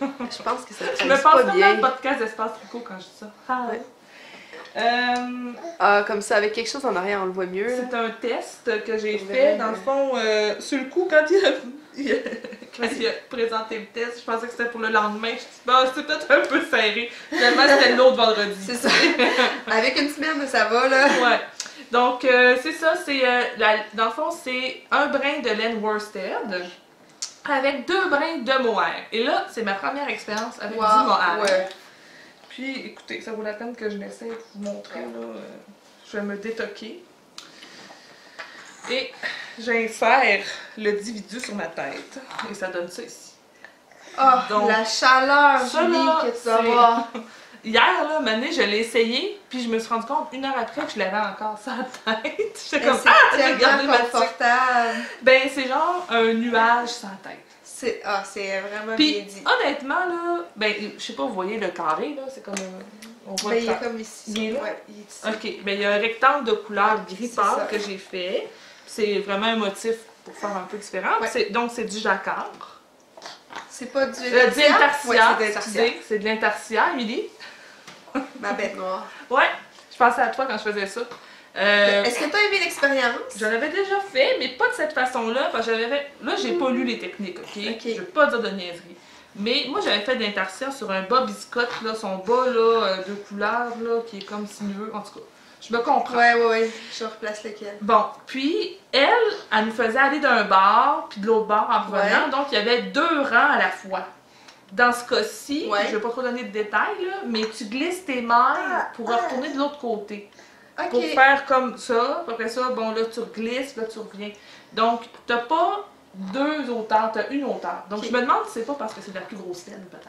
Je pense que ça Je traduit me pense pas comme dans bien. le podcast d'Espace Tricot quand je dis ça. Halo. Ouais. Euh, Ah, comme ça, avec quelque chose en arrière, on le voit mieux. là. C'est un test que j'ai Ouais. fait. Dans le fond, sur le coup, quand quand il a présenté le test, je pensais que c'était pour le lendemain. Je me suis dit, bah, c'est peut-être un peu serré. Finalement, c'était l'autre vendredi. C'est ça. Avec une semaine, ça va, là. Ouais. Donc, c'est ça. C'est dans le fond, c'est un brin de laine worsted avec 2 brins de mohair. Et là, c'est ma première expérience avec du mohair. Ouais. Puis, écoutez, ça vaut la peine que je l'essaie de vous montrer. Là. Je vais me détoquer. Et j'insère le dividu sur ma tête. Et ça donne ça ici. Oh, Donc, la chaleur, ça, Julie, là, que tu vas c'est- avoir. Hier, là, Mané, je l'ai essayé, puis je me suis rendu compte 1 heure après que je l'avais encore sur la tête. J'étais comme, C'est j'ai regardé tellement ma tique. confortable. Ben, c'est genre un nuage sans tête. C'est vraiment bien Puis, dit. honnêtement, là, ben, je sais pas, vous voyez le carré, là, c'est comme, on voit Ben, le il est carré. comme ici. Il est là? Ouais, il est ici. Ok, ben, il y a un rectangle de couleur gris C'est pâle ça. que j'ai fait. C'est vraiment un motif pour faire un peu différent. Ouais. Donc, c'est du jacquard. C'est pas du Du intarsia, Ouais, c'est de l'intarsia. excusez, c'est de l'intarsia, Émilie. Ma bête noire. Ouais, je pensais à toi quand je faisais ça. Est-ce que tu as aimé l'expérience? Je l'avais déjà fait, mais pas de cette façon-là, parce que j'avais fait... Là, j'ai pas lu les techniques, ok? Ok. Je veux pas dire de niaiserie. Mais moi, j'avais fait de l'intarsia sur un bas biscotte, là, son bas, là, de couleur, là, qui est comme sinueux. En tout cas, je me comprends. Ouais. Je replace lequel. Bon, puis, elle nous faisait aller d'un bar, puis de l'autre bar en revenant, Ouais. donc il y avait 2 rangs à la fois. Dans ce cas-ci, Ouais. je vais pas trop donner de détails, là, mais tu glisses tes mailles pour retourner de l'autre côté. Ok. Pour faire comme ça, puis après ça, bon là tu glisses, là tu reviens. Donc, t'as pas 2 hauteurs, t'as une hauteur. Donc, Ok. je me demande si c'est pas parce que c'est de la plus grosse laine, peut-être.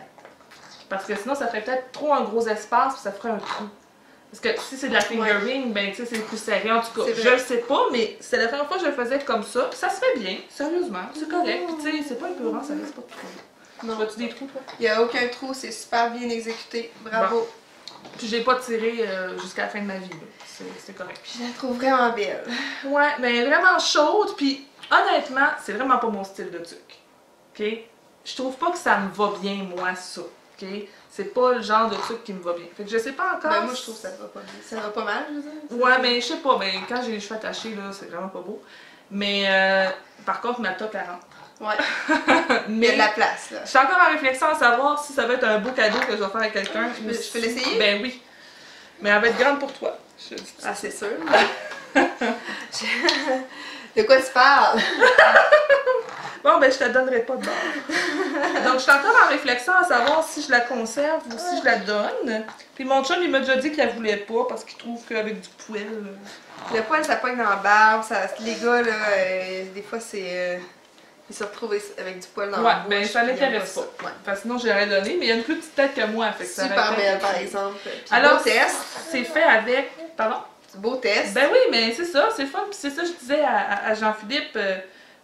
Parce que sinon, ça ferait peut-être trop un gros espace, puis ça ferait un trou. Parce que si c'est de la fingering, ben, tu sais, c'est plus serré. En tout cas, C'est je vrai. le sais pas, mais c'est la première fois que je le faisais comme ça. Puis ça se fait bien, sérieusement. C'est correct. Puis, tu sais, c'est pas épeurant, ça laisse pas de trou. Non. Tu vois-tu des trous, toi? Il n'y a aucun trou, c'est super bien exécuté. Bravo. Puis j'ai pas tiré jusqu'à la fin de ma vie, là. C'est correct. Je la trouve vraiment belle. Ouais, mais vraiment chaude, puis honnêtement, c'est vraiment pas mon style de tuque. OK? Je trouve pas que ça me va bien, moi, ça. OK? C'est pas le genre de truc qui me va bien. Fait que je sais pas encore. Ben, moi, je trouve que ça va pas bien. Ça va pas mal, je veux dire. Ouais, mais je sais pas, mais quand j'ai les cheveux attachés, là, c'est vraiment pas beau. Mais par contre, ma toque, elle rentre. Ouais. Il y a Mais de la place, là. je suis encore en réflexion à savoir si ça va être un beau cadeau que je vais faire à quelqu'un. Je peux l'essayer? Ben oui. Mais elle va être grande pour toi. Je te dis ça. Ah, c'est sûr. De quoi tu parles? Bon, ben, je te donnerai pas de bord. Donc, je suis encore en réflexion à savoir si je la conserve ou si je la donne. Puis mon chum, il m'a déjà dit qu'il la voulait pas parce qu'il trouve qu'avec du poil. Le poil, ça pogne dans la barbe. Ça, les gars, là, des fois, c'est. Ils se retrouvent avec du poil dans Ouais, la bouche. ben, ça puis ils aiment l'intéresse ça. pas. Ouais. Parce que sinon, j'aurais donné, mais il y a une plus petite tête que moi. Fait que ça Super aurait été- belle, par exemple. Puis Alors, beau test. c'est fait avec. Pardon? Beau test. Ben oui, mais c'est ça, c'est fun. Puis c'est ça, je disais à Jean-Philippe, tu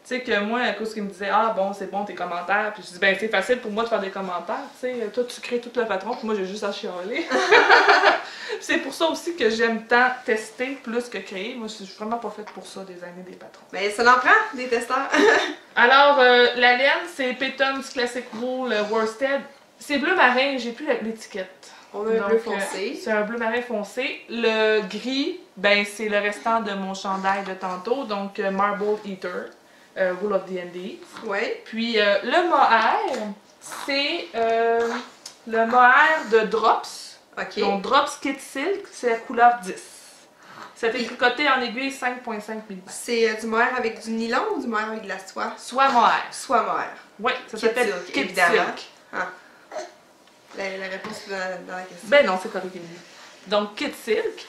sais, que moi, à cause qu'il me disait, ah bon, c'est bon tes commentaires. Puis je dis, ben c'est facile pour moi de faire des commentaires. Tu sais, toi, tu crées tout le patron, puis moi, j'ai juste à chialer. Puis c'est pour ça aussi que j'aime tant tester plus que créer. Moi, je suis vraiment pas faite pour ça, des années des patrons. Mais ça en prend, des testeurs. Alors, la laine, c'est Peyton's Classic Wool Worsted. C'est bleu marin, j'ai plus l'étiquette. On a un bleu Donc, foncé. c'est un bleu marin foncé. Le gris, ben c'est le restant de mon chandail de tantôt, donc Marble Eater, Wool of the Andes. Ouais. Puis le mohair, c'est le mohair de Drops. OK. Donc Drops Kit Silk, c'est la couleur 10. Ça fait tricoté en aiguille 5,5 mm. C'est du mohair avec du nylon ou du mohair avec de la soie? Soit mohair. Soie mohair. Oui, ça Kit s'appelle silk, Kit évidemment. Silk. Ah. La réponse est dans la question. Ben non, c'est correct. Donc, Kit Silk.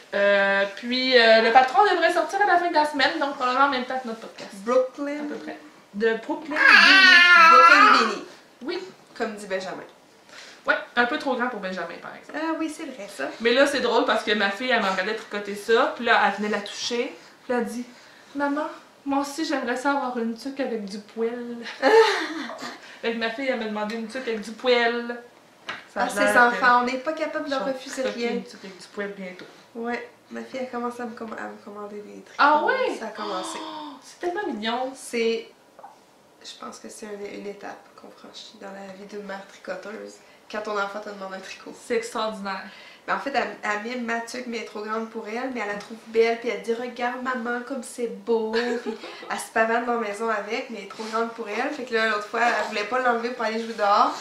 Puis, le patron devrait sortir à la fin de la semaine, donc probablement en même temps que notre podcast. À Brooklyn. peu près. De Brooklyn. Brooklyn Beanie. Oui. Comme dit Benjamin. Ouais, un peu trop grand pour Benjamin, par exemple. Ah oui, c'est vrai, ça. Mais là, c'est drôle parce que ma fille, elle m'a regardé tricoter ça, puis là, elle venait la toucher, puis elle a dit « Maman, moi aussi, j'aimerais ça avoir une tuque avec du poil. » Fait que ma fille, elle m'a demandé une tuque avec du poil. Ça a Ah, ces l'air que enfants, on n'est pas capable de je leur vais refuser tricoter rien. une tuque avec du poil bientôt. Ouais, ma fille a commencé à me commander des trucs. Ah ouais? Ça a commencé. Oh, c'est tellement mignon. C'est. Je pense que c'est une étape qu'on franchit dans la vie d'une mère tricoteuse. Quand ton enfant te demande un tricot. C'est extraordinaire. Mais en fait, elle met ma tuque, mais elle est trop grande pour elle, mais elle la trouve belle, puis elle dit regarde maman comme c'est beau, puis elle se pavane dans la maison avec, mais elle est trop grande pour elle. Fait que là, l'autre fois, elle voulait pas l'enlever pour aller jouer dehors.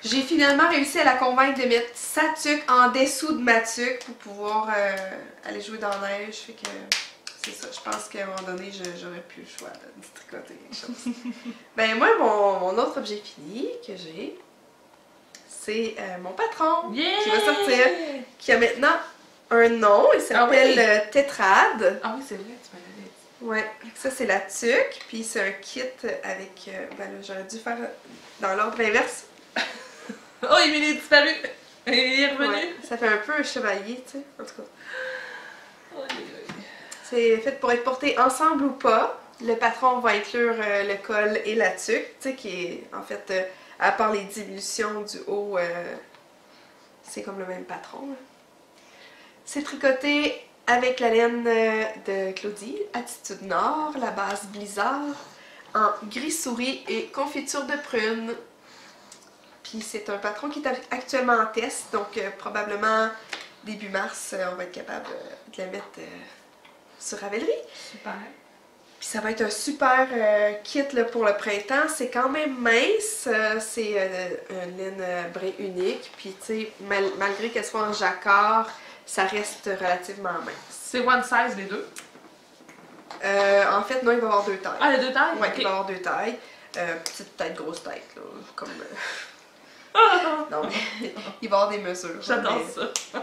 J'ai finalement réussi à la convaincre de mettre sa tuque en dessous de ma tuque pour pouvoir aller jouer dans la neige. Fait que c'est ça, je pense qu'à un moment donné, j'aurais plus le choix de tricoter quelque chose. Ben moi, mon autre objet fini que j'ai, c'est mon patron Yeah! qui va sortir, qui a maintenant un nom, il s'appelle Ah oui? Tétrade. Ah oui, c'est vrai, tu m'avais dit. Ouais, ça c'est la tuque, puis c'est un kit avec, ben là j'aurais dû faire dans l'ordre inverse. Oh, Émilie est disparue! Il est revenu! Ouais, ça fait un peu un chevalier, tu sais, en tout cas. Oh, aïe, aïe. C'est fait pour être porté ensemble ou pas. Le patron va inclure le col et la tuque, tu sais, qui est en fait, à part les diminutions du haut, c'est comme le même patron. Là. C'est tricoté avec la laine de Claudie, Attitude Nord, la base Blizzard, en gris souris et confiture de prune. Puis c'est un patron qui est actuellement en test, donc probablement début mars, on va être capable de la mettre sur Ravelry. Super. Puis ça va être un super kit là, pour le printemps. C'est quand même mince. C'est une laine brin unique. Puis tu sais, malgré qu'elle soit en jacquard, ça reste relativement mince. C'est one size les deux? En fait, non, il va y avoir deux tailles. Ah, les deux tailles? Ouais, Ok. il va y avoir deux tailles. Petite tête, grosse tête, là, comme... non, mais il va y avoir des mesures. J'adore mais- ça.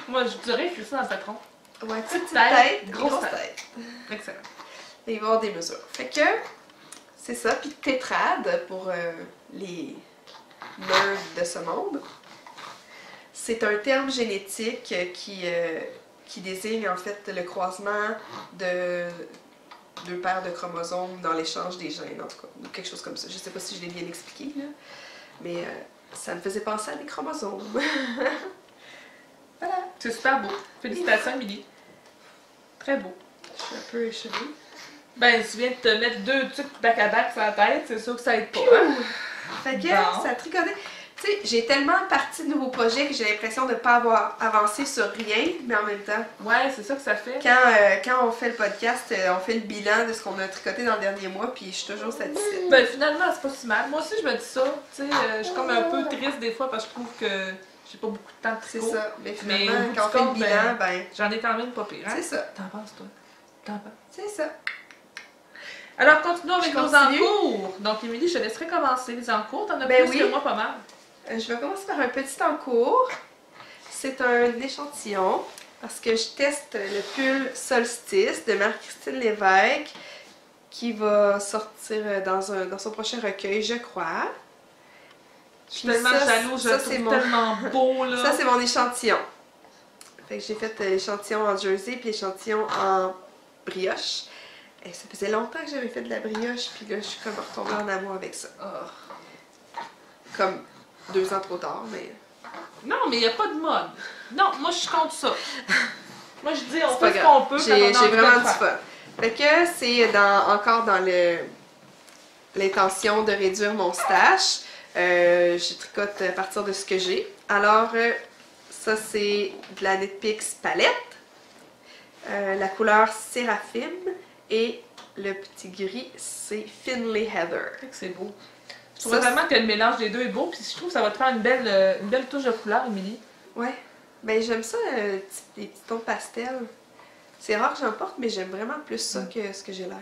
Moi, je dirais que c'est ça dans le patron. Ouais, petite tête, tête, grosse grosse tête. tête. Excellent. Et il va y avoir des mesures. Fait que c'est ça. Puis tétrade, pour les nerds de ce monde. C'est un terme génétique qui désigne en fait le croisement de deux paires de chromosomes dans l'échange des gènes, en tout cas, ou quelque chose comme ça. Je sais pas si je l'ai bien expliqué, là, mais ça me faisait penser à des chromosomes. Voilà. C'est super beau. Félicitations, Émilie. Très beau. Je suis un peu échevée. Ben, tu viens de te mettre 2 trucs back-à-back sur la tête, c'est sûr que ça aide pas. Hein? Fait que Bon. ça a tricoté. Tu sais, j'ai tellement parti de nouveaux projets que j'ai l'impression de ne pas avoir avancé sur rien, mais en même temps, Ouais, c'est ça que ça fait. quand on fait le podcast, on fait le bilan de ce qu'on a tricoté dans le dernier mois, puis je suis toujours satisfaite. Ben, finalement, c'est pas si mal. Moi aussi, je me dis ça. Tu sais, je suis comme un peu triste des fois parce que je trouve que j'ai pas beaucoup de temps de C'est tricot. ça. Mais Mais finalement, au bout quand on du fait le compte, bilan, ben, J'en ai quand même pas pire. Hein? c'est ça. T'en penses, toi? T'en penses? C'est ça. Alors, continuons avec Je nos continue. encours. Donc, Émilie, je te laisserai commencer les encours. T'en as Ben plus oui. que moi, pas mal. Je vais commencer par un petit encours. C'est un échantillon parce que je teste le pull Solstice de Marie-Christine Lévesque qui va sortir dans son prochain recueil, je crois. Je suis Puis tellement ça, jalouse, je ça, le c'est trouve mon- tellement beau, là. Ça, c'est mon échantillon. Fait que j'ai fait l'échantillon en jersey puis l'échantillon en brioche. Et ça faisait longtemps que j'avais fait de la brioche, puis là, je suis comme retombée en amour avec ça. Oh. Comme 2 ans trop tard, mais Non, mais il n'y a pas de mode. Non, moi, je suis contre ça. Moi, je dis, on c'est pas fait ce grave. qu'on peut quand on a J'ai envie de vraiment le du faire. fun. Fait que c'est encore dans l'intention de réduire mon stash. Je tricote à partir de ce que j'ai. Alors, ça, c'est de la Knit Picks palette. La couleur Séraphim. Et le petit gris, c'est Finley Heather. Fait que c'est beau. Je Ça, trouve vraiment que le mélange des deux est beau, puis je trouve que ça va te faire une belle touche de couleur, Émilie. Ouais. Ben, j'aime ça, les petits tons pastel. C'est rare que j'en porte, mais j'aime vraiment plus ça que ce que j'ai l'air.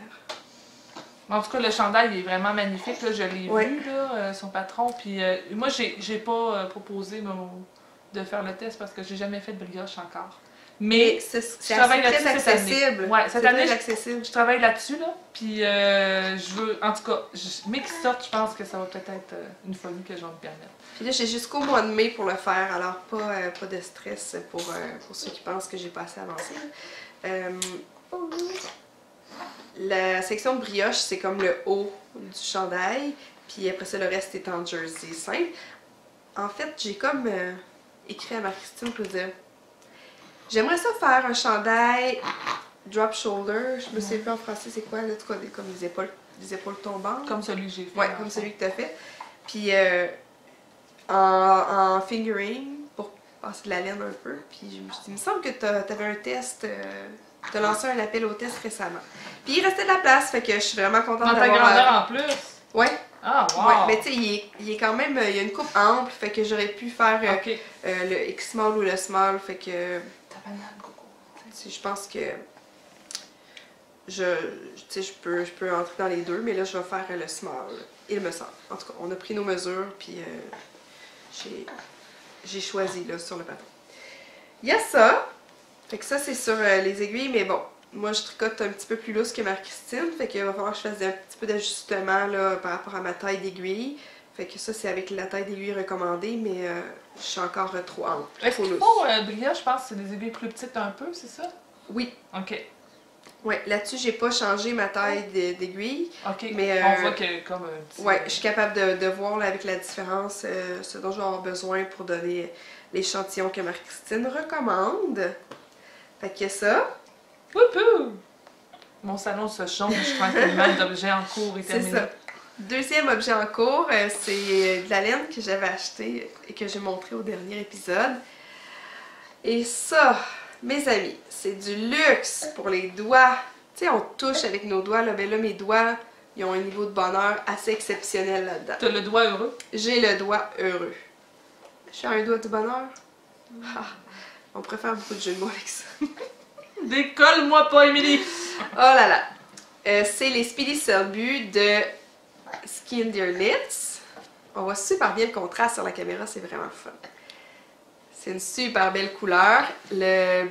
En tout cas, le chandail il est vraiment magnifique. Là, je l'ai Ouais. vu, là, son patron. Puis moi, j'ai pas proposé de faire le test parce que j'ai jamais fait de brioche encore. Mais c'est je travaille très là-dessus cette année. accessible. Ouais, c'est cette très année, accessible. je travaille là-dessus, là. Puis je veux, en tout cas, mais qu'ils sortent, je pense que ça va peut-être être une folie que je vais me permettre. Puis là, j'ai jusqu'au mois de mai pour le faire, alors pas de stress pour ceux qui pensent que j'ai pas assez avancé. La section de brioche, c'est comme le haut du chandail, puis après ça, le reste est en jersey simple. En fait, j'ai comme écrit à Marie-Christine pour dire j'aimerais ça faire un chandail drop shoulder. Je me sais plus en français c'est quoi, là, en tout cas, comme des épaules tombantes. Comme celui que j'ai fait. Ouais, dans comme le celui fond. que tu as fait. Puis en fingering pour passer de la laine un peu. Puis je me suis dit, il me semble que tu avais un test, tu as lancé un appel au test récemment. Puis il restait de la place, fait que je suis vraiment contente Dans ta d'avoir. grandeur en plus. Ouais, Ah, wow. ouais. Mais tu sais, il est quand même, il y a une coupe ample, fait que j'aurais pu faire Ok. le X small ou le small, fait que Ta banane, Coco. tu sais, je pense que tu sais, je peux entrer dans les deux, mais là je vais faire le small, il me semble. En tout cas, on a pris nos mesures, puis j'ai choisi là sur le bâton. Il y a ça, fait que ça c'est sur les aiguilles, mais bon, moi je tricote un petit peu plus lousse que Marie-Christine, fait qu'il va falloir que je fasse un petit peu d'ajustement là par rapport à ma taille d'aiguille. Fait que ça c'est avec la taille d'aiguille recommandée, mais je suis encore trop ample. Est-ce trop qu'il lousse. faut brioche, je pense que c'est des aiguilles plus petites un peu, c'est ça? Oui, Ok. ouais, là-dessus j'ai pas changé ma taille d'aiguille. Ok. Mais, on voit que comme un petit. Ouais, je suis capable de voir là, avec la différence ce dont je vais avoir besoin pour donner l'échantillon que Marie-Christine recommande. Fait que ça, Woupou! Mon salon se change tranquillement, l'objet en cours est c'est terminé. ça. Deuxième objet en cours, c'est de la laine que j'avais acheté et que j'ai montré au dernier épisode. Et ça, mes amis, c'est du luxe pour les doigts. Tu sais, on touche avec nos doigts, là, ben là, mes doigts, ils ont un niveau de bonheur assez exceptionnel là-dedans. T'as le doigt heureux. J'ai le doigt heureux. J'ai un doigt de bonheur. Ah, on pourrait faire beaucoup de jeux de mots avec ça. Décolle-moi pas, Émilie! Oh là là. C'est les Speedy Selbu de Skin Deer Knits. On voit super bien le contraste sur la caméra, c'est vraiment fun. C'est une super belle couleur. Le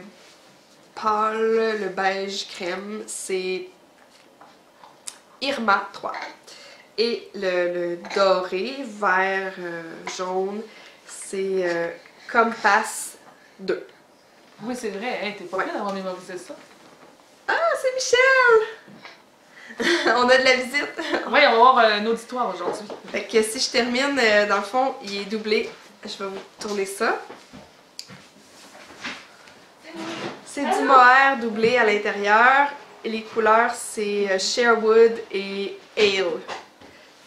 pâle, le beige crème, c'est Irma 3. Et le doré, vert, jaune, c'est Compass 2. Oui, c'est vrai. Hey, t'es pas prêt d'avoir mémorisé ça. Ah, c'est Michel! On a de la visite. Oui, on va avoir un auditoire aujourd'hui. Fait que si je termine, dans le fond, il est doublé. Je vais vous tourner ça. C'est du mohair doublé à l'intérieur. Et les couleurs, c'est Sherwood et Ale.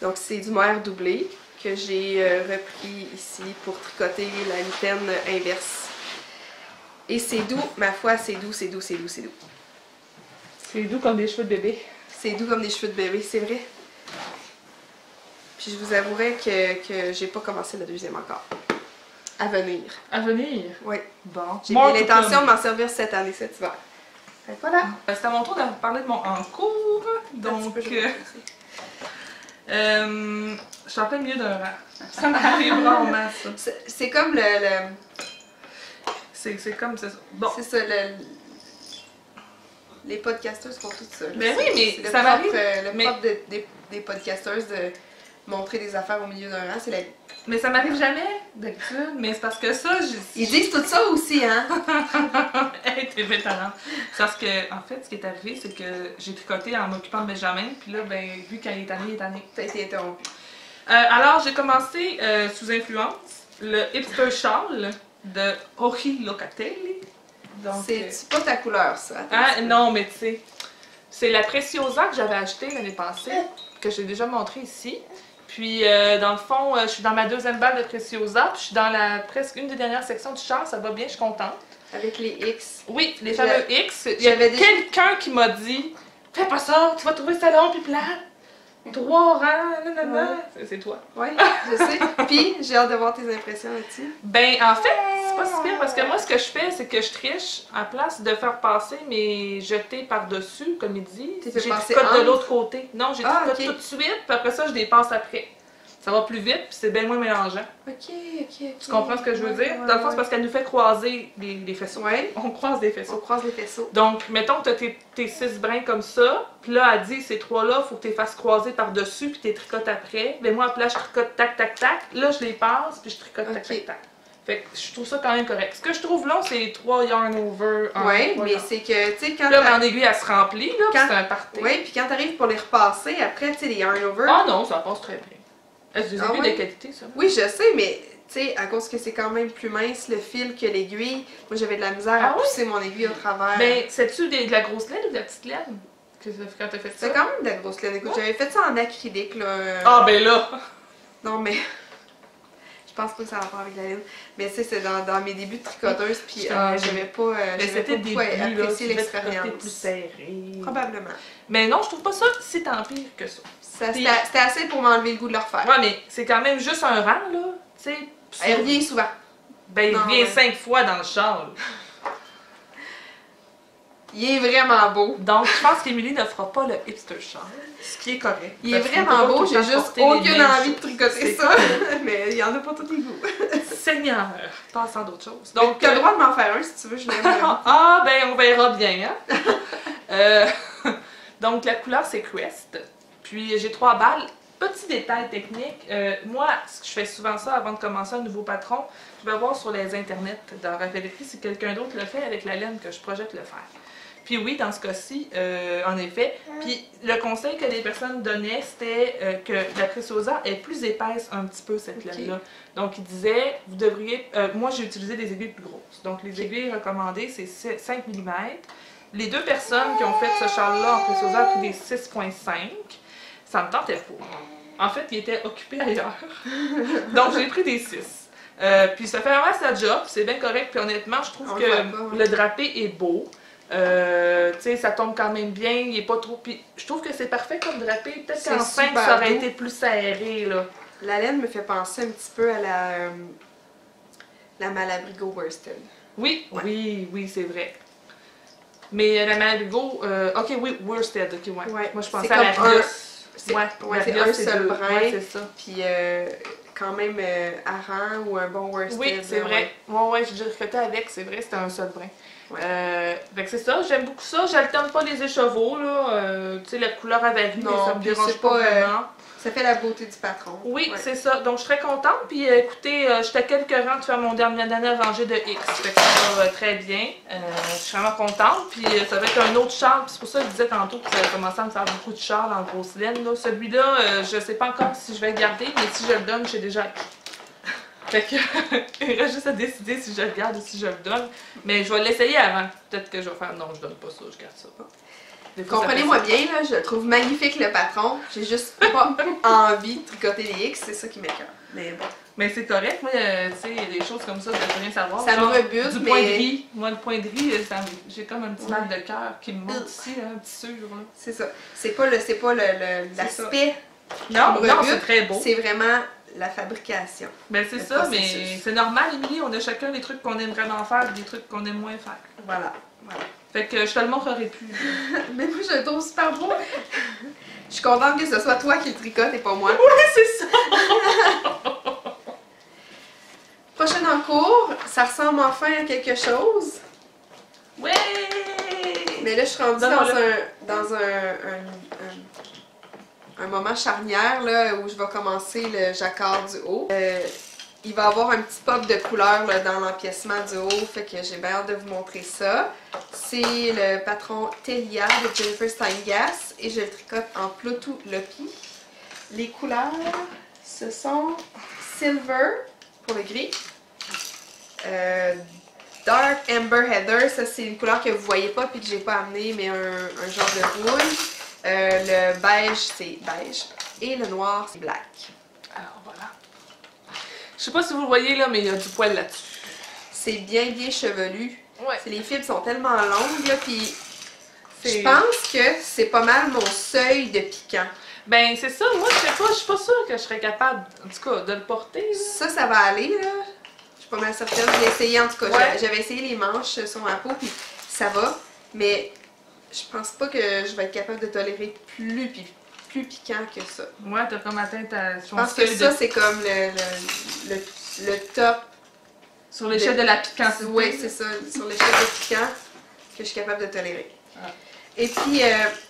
Donc c'est du mohair doublé que j'ai repris ici pour tricoter la mitaine inverse. Et c'est doux, ma foi, c'est doux, c'est doux, c'est doux, c'est doux. C'est doux comme des cheveux de bébé. C'est doux comme des cheveux de bébé, c'est vrai. Puis je vous avouerai que j'ai pas commencé le deuxième encore. À venir. À venir? Oui. Bon. J'ai bien l'intention de m'en servir cette année, cet hiver. Et voilà. C'est à mon tour de vous parler de mon en cours. Donc, je suis en plein milieu d'un rang. Ça m'arrive rarement, ça. C'est comme le... C'est comme ça. Bon. C'est ça, les podcasteuses font tout ça. Ben oui, mais le ça m'arrive. Le propre des podcasteuses de montrer des affaires au milieu d'un rang, c'est la vie. Mais ça m'arrive jamais, d'habitude. Mais c'est parce que ça, Ils disent tout ça aussi, hein? Hey, t'es vétéran. Parce que, en fait, ce qui est arrivé, c'est que j'ai tricoté en m'occupant de Benjamin. Puis là, ben, vu qu'il est tanné, il est tanné. T'as été interrompu. Alors, j'ai commencé sous influence le Hipster Shawl de Ohi Locatelli. C'est pas ta couleur, ça. Ah, non, mais tu sais, c'est la Preciosa que j'avais achetée l'année passée, que j'ai déjà montré ici. Puis, dans le fond, je suis dans ma deuxième balle de Preciosa, puis je suis dans presque une des dernières sections du char, ça va bien, je suis contente. Avec les X. Oui, les fameux X. Il y avait quelqu'un qui m'a dit « Fais pas ça, tu vas trouver ça long puis plat. 3 rangs, nanana. » C'est toi. Oui, je sais. Puis, j'ai hâte de voir tes impressions là-dessus. Ben, en fait, c'est pas si pire parce que moi, ce que je fais, c'est que je triche à place de faire passer mes jetés par-dessus, comme il dit. J'ai tricote de l'autre côté. Non, j'ai tricote tout de suite, puis après ça, je les passe après. Ça va plus vite, puis c'est bien moins mélangeant. Ok. Tu comprends ce que je veux dire? Dans le fond, c'est parce qu'elle nous fait croiser les faisceaux. Ouais. On croise des faisceaux. On croise les faisceaux. Donc, mettons que tu as tes 6 brins comme ça, puis là, elle dit, ces 3-là, il faut que tu les fasses croiser par-dessus, puis tu les tricotes après. Ben moi, après là, je tricote tac, tac, tac. Là, je les passe, puis je tricote tac, tac, tac. Fait que je trouve ça quand même correct. Ce que je trouve long, c'est les 3 yarn over. Oui, mais c'est que, tu sais, quand. Là, mon aiguille, elle se remplit, là, puis c'est un party. Oui, puis quand t'arrives pour les repasser, après, tu sais, les yarn over. Ah non, ça passe très bien. Est-ce que des aiguilles de qualité, ça? Oui, je sais, mais tu sais, à cause que c'est quand même plus mince le fil que l'aiguille, moi j'avais de la misère à pousser mon aiguille au travers. Ben, c'est-tu de la grosse laine ou de la petite laine quand t'as fait ça? C'est quand même de la grosse laine. Écoute, j'avais fait ça en acrylique, là. Ah, ben là! Non, mais. Je pense pas que ça a rapport avec la laine. Mais tu sais, c'est dans mes débuts de tricoteuse, puis j'avais pas. Mais c'était le début, apprécié l'expérience. Plus serré. Probablement. Mais non, je trouve pas ça si tant pire que ça. C'était assez pour m'enlever le goût de le refaire. Ouais, mais c'est quand même juste un rang, là. Tu sais. Elle revient souvent. Ben, il revient 5 fois dans le châle. Il est vraiment beau. Donc, je pense qu'Émilie ne fera pas le hipster châle, ce qui est correct. Il est vraiment beau, j'ai juste aucune envie de tricoter ça. Mais il y en a pas tous les goûts. Seigneur, passons à d'autres choses. Donc, tu as le droit de m'en faire un si tu veux, je l'aime. Ah, ben, on verra bien, hein. Donc, la couleur, c'est Crest. Puis, j'ai 3 balles. Petit détail technique, moi, je fais souvent ça avant de commencer un nouveau patron. Je vais voir sur les internets dans Ravellerie si quelqu'un d'autre le fait avec la laine que je projette le faire. Puis oui, dans ce cas-ci, en effet. Puis le conseil que les personnes donnaient, c'était que la Preciosa est plus épaisse un petit peu, cette laine-là. Donc, ils disaient, vous devriez... moi, j'ai utilisé des aiguilles plus grosses. Donc, les aiguilles recommandées, c'est 5 mm. Les 2 personnes qui ont fait ce châle-là en Preciosa ont pris des 6,5. Ça me tentait pas. En fait, il était occupé ailleurs. Donc, j'ai pris des 6. Puis ça fait vraiment sa job, c'est bien correct. Puis honnêtement, je trouve que le drapé est beau. Tu sais, ça tombe quand même bien, il est pas trop... Puis je trouve que c'est parfait comme drapé. Peut-être qu'en 5, ça aurait été plus serré, là. La laine me fait penser un petit peu à la Malabrigo Worsted. Oui, oui, c'est vrai. Mais la Malabrigo... ok, oui, Worsted, ok, ouais. Moi, je pensais à la Rios. C'est un seul brin. Ouais, c'est ça. Puis quand même hareng ou un bon worsted. Oui, c'est vrai. Ouais, j'ai déjà tricoté avec, c'est vrai, c'était un seul brin. Fait que c'est ça, j'aime beaucoup ça. J'alterne pas les écheveaux, là. Tu sais, la couleur avarie, mais ça me dérange pas vraiment. Ça fait la beauté du patron. Oui, c'est ça. Donc, je suis très contente. Puis, écoutez, j'étais à quelques rangs de faire mon dernier rangée de X. Fait que ça va très bien. Je suis vraiment contente. Puis, ça va être un autre châle. Puis, c'est pour ça que je disais tantôt que ça va commencer à me faire beaucoup de châles en grosse laine. Celui-là, je sais pas encore si je vais le garder, mais si je le donne, j'ai déjà acquis. Fait que, il reste juste à décider si je le garde ou si je le donne. Mais je vais l'essayer avant. Peut-être que je vais faire non, je donne pas ça, je garde ça. Comprenez-moi bien, là, je trouve magnifique le patron. J'ai juste pas envie de tricoter les X, c'est ça qui m'écoeure. Mais bon. Mais c'est correct, moi, tu sais, il y a des choses comme ça, je veux rien savoir. Ça me rebute, du point de riz. Moi, le point de riz, j'ai comme un petit mal de cœur qui me monte ici, là, un petit sur. C'est ça. C'est pas l'aspect. Non, c'est très beau. C'est vraiment la fabrication. Ben c'est ça, mais c'est normal, Émilie, on a chacun des trucs qu'on aime vraiment faire et des trucs qu'on aime moins faire. Voilà. Fait que je te le montrerai plus. Mais moi, je le trouve super beau. Je suis contente que ce soit toi qui le tricote et pas moi. Oui, c'est ça! Prochaine en cours, ça ressemble enfin à quelque chose. Ouais! Mais là, je suis rendue dans un moment charnière là, où je vais commencer le jacquard du haut. Il va y avoir un petit pop de couleur là, dans l'empiècement du haut, fait que j'ai bien hâte de vous montrer ça. C'est le patron Telia de Jennifer Steingass et je le tricote en Plotou Lopi. Les couleurs, ce sont Silver pour le gris, Dark Amber Heather, ça c'est une couleur que vous voyez pas puis que j'ai pas amené, mais un genre de rouille. Le beige, c'est beige. Et le noir, c'est black. Alors voilà. Je sais pas si vous le voyez là, mais il y a du poil là-dessus. C'est bien chevelu. Ouais. Les fibres sont tellement longues, là, puis je pense que c'est pas mal mon seuil de piquant. Ben c'est ça, moi je suis pas sûre que je serais capable, en tout cas, de le porter. Là. Ça va aller, là. Je suis pas mal certaine. Je l'ai essayé, en tout cas. J'avais essayé les manches sur ma peau, puis ça va. Mais je pense pas que je vais être capable de tolérer plus piquant que ça. Ouais, t'as comme atteint ta... Je pense que ça, c'est comme le top. Sur l'échelle de la piquantité. Oui, c'est ça. Sur l'échelle de piquant que je suis capable de tolérer. Ah. Et puis,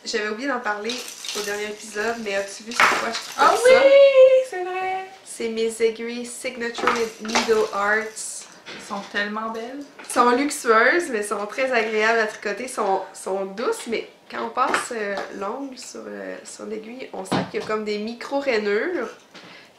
j'avais oublié d'en parler au dernier épisode, mais as-tu vu c'est quoi je trouve ça? Ah oui, c'est vrai! C'est mes aiguilles Signature Needle Arts. Elles sont tellement belles. Elles sont luxueuses, mais sont très agréables à tricoter. Sont douces, mais quand on passe l'ongle sur l'aiguille, on sent qu'il y a comme des micro-rainures.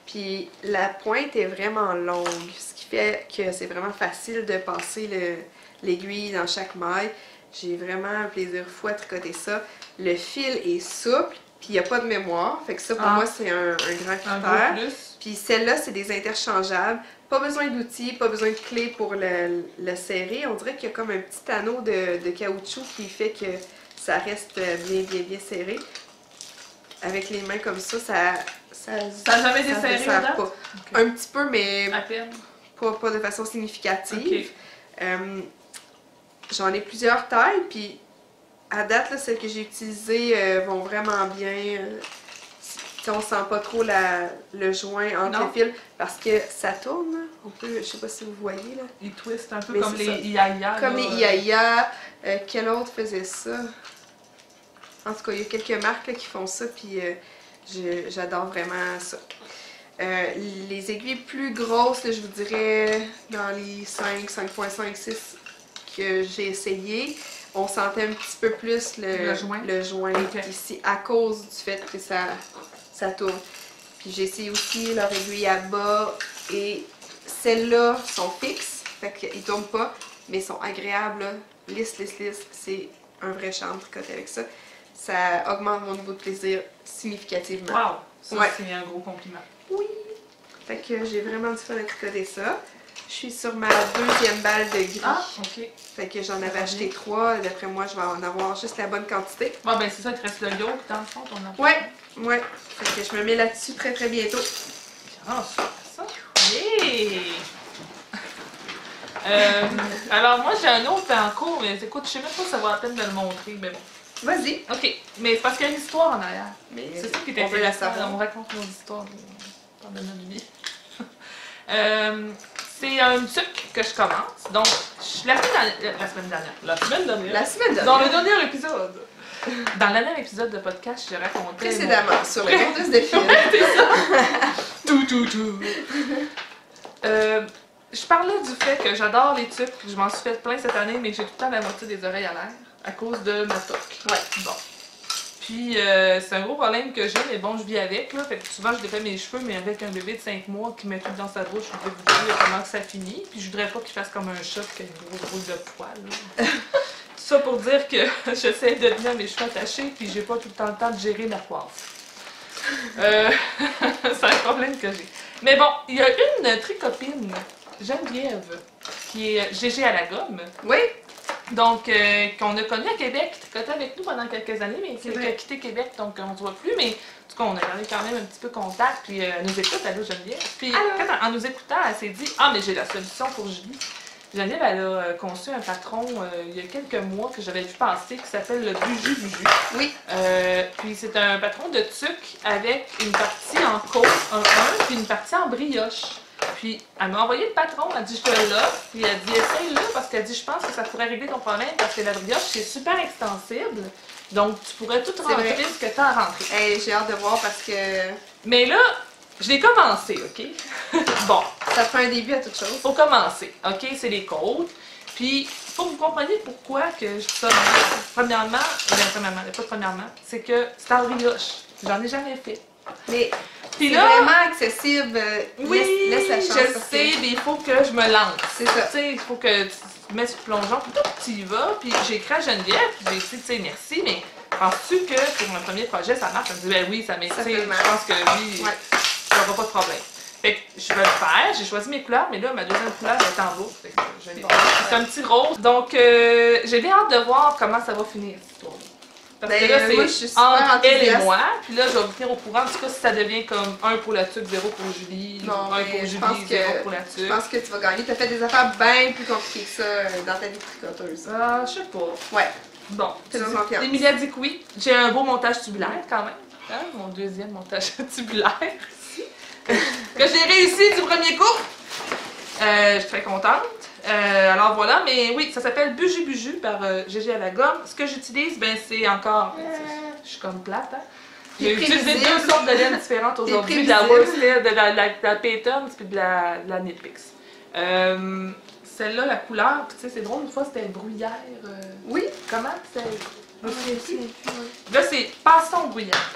Puis la pointe est vraiment longue, ce qui fait que c'est vraiment facile de passer l'aiguille dans chaque maille. J'ai vraiment un plaisir fou à tricoter ça. Le fil est souple, puis il n'y a pas de mémoire. Fait que ça, pour moi, c'est un grand critère. Puis celle-là, c'est des interchangeables. Pas besoin d'outils, pas besoin de clés pour le serrer. On dirait qu'il y a comme un petit anneau de caoutchouc qui fait que ça reste bien serré. Avec les mains comme ça ça n'a jamais été serré pas. Okay. Un petit peu, mais à peine. Pas de façon significative. Okay. J'en ai plusieurs tailles, puis à date, là, celles que j'ai utilisées vont vraiment bien. On sent pas trop le joint entre les fils parce que ça tourne. On peut, je sais pas si vous voyez là. Il twist un peu mais comme les Iaia. Comme les Iaia. Quel autre faisait ça? En tout cas, il y a quelques marques là, qui font ça, puis j'adore vraiment ça. Les aiguilles plus grosses, là, je vous dirais dans les 5, 5.5, 6 que j'ai essayé, on sentait un petit peu plus le joint ici à cause du fait que ça tourne. Puis j'ai essayé aussi leur aiguille à bas et celles-là sont fixes, fait qu'ils ne tournent pas, mais sont agréables, là. Lisse. C'est un vrai charme de tricoter avec ça. Ça augmente mon niveau de plaisir significativement. Wow! Ça, c'est un gros compliment. Oui! Fait que j'ai vraiment du fun à tricoter ça. Je suis sur ma deuxième balle de gris. Ah, ok. Fait que j'en avais acheté 3. D'après moi, je vais en avoir juste la bonne quantité. Bon, ben c'est ça, il te reste le yolk dans le fond, ton enfant. Ouais. Fait que je me mets là-dessus très bientôt. Ah, ça. Yeah! Alors moi, j'ai un autre en cours, mais écoute, je sais même pas si ça vaut la peine de le montrer, mais bon. Vas-y. Ok, mais c'est parce qu'il y a une histoire en arrière. Mais c'est ça qui est intéressant. On raconte nos histoires de notre vie. C'est un truc que je commence. Donc, la semaine dernière. Dans le dernier épisode. Dans le dernier épisode de podcast, je racontais... Précédemment, sur les Donteuse de fil. Tout. Je parlais du fait que j'adore les tucs. Je m'en suis fait plein cette année, mais j'ai tout le temps la moitié des oreilles à l'air à cause de ma toque. Ouais. Bon. Puis, c'est un gros problème que j'ai, mais bon, je vis avec. Là, fait que souvent, je défais mes cheveux, mais avec un bébé de 5 mois qui met tout dans sa bouche, je voudrais vous dire comment que ça finit. Puis, je voudrais pas qu'il fasse comme un chat qui a une grosse boule de poils. Tout ça pour dire que j'essaie de tenir mes cheveux attachés, puis j'ai pas tout le temps de gérer la coiffe. C'est un problème que j'ai. Mais bon, il y a une tricopine, Geneviève, qui est GG à la gomme. Oui. Donc, qu'on a connu à Québec, qui tricotait avec nous pendant quelques années, mais qui a quitté Québec, donc on ne se voit plus. Mais en tout cas, on a gardé quand même un petit peu contact, puis elle nous écoute, allô Geneviève. Puis quand en nous écoutant, elle s'est dit « Ah, mais j'ai la solution pour Julie ». Geneviève, elle a conçu un patron il y a quelques mois que j'avais vu passer qui s'appelle le Buju Buju. Oui. Puis c'est un patron de tuque avec une partie en côte, un 1, puis une partie en brioche. Puis elle m'a envoyé le patron, elle dit je te l'offre, puis elle dit essaye-le parce qu'elle dit je pense que ça pourrait régler ton problème parce que la brioche c'est super extensible. Donc tu pourrais tout rentrer ce que tu as à rentrer. Hey, j'ai hâte de voir parce que. Mais là, je l'ai commencé, OK? Bon. Ça fait un début à toute chose. Faut commencer, OK? C'est les côtes. Puis, faut que vous compreniez pourquoi que je dis ça. Premièrement, c'est que c'est en brioche. J'en ai jamais fait. Mais puis c'est là, vraiment accessible. Oui, laisse la chance. Je le sais, mais il faut que je me lance. C'est ça. Tu sais, il faut que tu mets sur le plongeon, puis tu y vas. Puis j'ai écrit à Geneviève, puis j'ai dit, tu sais, merci, mais penses-tu que pour mon premier projet, ça marche? Elle me dit, ben oui, ça m'excite. Je pense que oui, ça n'aura pas de problème. Fait que je vais le faire, j'ai choisi mes couleurs, mais là, ma deuxième couleur est en rouge. C'est un petit rose. Donc, j'ai bien hâte de voir comment ça va finir, cette histoire. Parce que là, c'est entre elle et moi. Puis là, je vais vous tenir au courant. En tout cas, si ça devient comme 1 pour la tuque, 0 pour Julie, non, 1 pour Julie, 0 pour la tuque. Je pense que tu vas gagner. Tu as fait des affaires bien plus compliquées que ça dans ta vie de tricoteuse. Ah, je sais pas. Ouais. Bon. Fais-nous confiance. Emilia dit que oui. J'ai un beau montage tubulaire quand même. Hein? Mon deuxième montage tubulaire. Que j'ai réussi du premier coup. Je suis très contente. Alors voilà, mais oui, ça s'appelle Buju Buju par GG à la gomme. Ce que j'utilise, ben c'est encore... Je suis comme plate, hein? J'ai utilisé 2 sortes de laine différentes aujourd'hui. De la worsted, de la Payton puis de la Knit Picks. Celle-là, la couleur, tu sais, c'est drôle, une fois c'était bruyère. Oui. Comment c'était? Là, c'est Passion bruyère.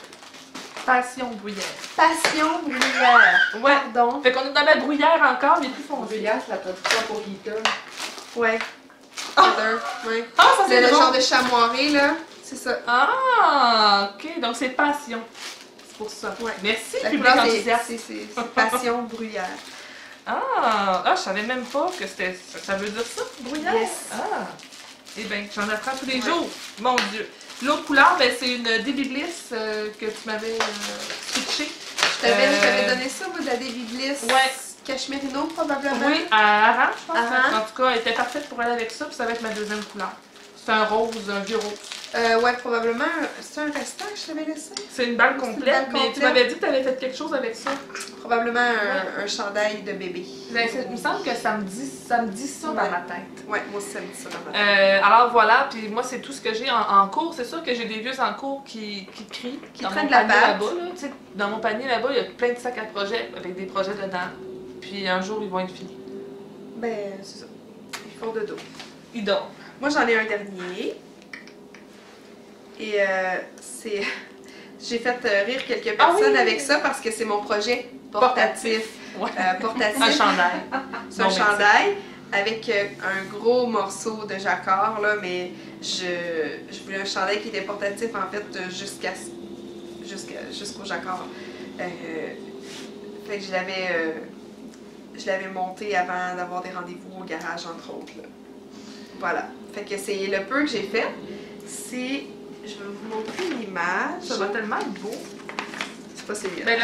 Passion bruyère. Passion bruyère. Ouais. Pardon. Fait qu'on est dans la bruyère encore, mais plus foncée. Bruyère, c'est la traduction pour Rita. Ouais. Ouais. Ah, ça c'est le drôle. genre de chamoiré, là. C'est ça. Ah, ok. Donc c'est passion. C'est pour ça. Ouais. Merci, La public couleur, enthousiaste. c'est passion bruyère. Ah, je savais même pas que c'était ça veut dire ça, bruyère? Yes. Ah. Eh bien, j'en apprends tous les jours. Mon Dieu. L'autre couleur, ben, c'est une Debbie Bliss que tu m'avais switché. Je t'avais donné ça, moi, de la Debbie Bliss. Ouais. Cachemérino, probablement. Oui, à Aran, je pense. Aran. En tout cas, elle était parfaite pour aller avec ça, puis ça va être ma deuxième couleur. C'est un rose, un vieux rose. Ouais, probablement. C'est un restant que je t'avais laissé? C'est une balle complète, mais tu m'avais dit que tu avais fait quelque chose avec ça. Probablement un chandail de bébé. Ben, il me semble que ça me dit ça dans ma tête. Ouais, moi aussi ça me dit ça dans ma tête. Alors voilà, puis moi c'est tout ce que j'ai en cours. C'est sûr que j'ai des vieux en cours qui crient. Qui dans traînent mon de la panier pâte. là-bas. Là. Tu sais, dans mon panier là-bas, il y a plein de sacs à projets avec des projets dedans. Puis un jour, ils vont être finis. Ben, c'est ça. Ils font de dos. Ils dorment. Moi, j'en ai un dernier. Et c'est... J'ai fait rire quelques personnes avec ça parce que c'est mon projet portatif. Ouais. Portatif. Un chandail. C'est un chandail avec un gros morceau de jacquard, là, mais je voulais un chandail qui était portatif, en fait, jusqu'au jacquard. Fait que je l'avais monté avant d'avoir des rendez-vous au garage, entre autres. Là. Voilà. Fait que c'est le peu que j'ai fait. C'est... Je vais vous montrer l'image. Ça va tellement être beau. C'est pas celui-là. Ben,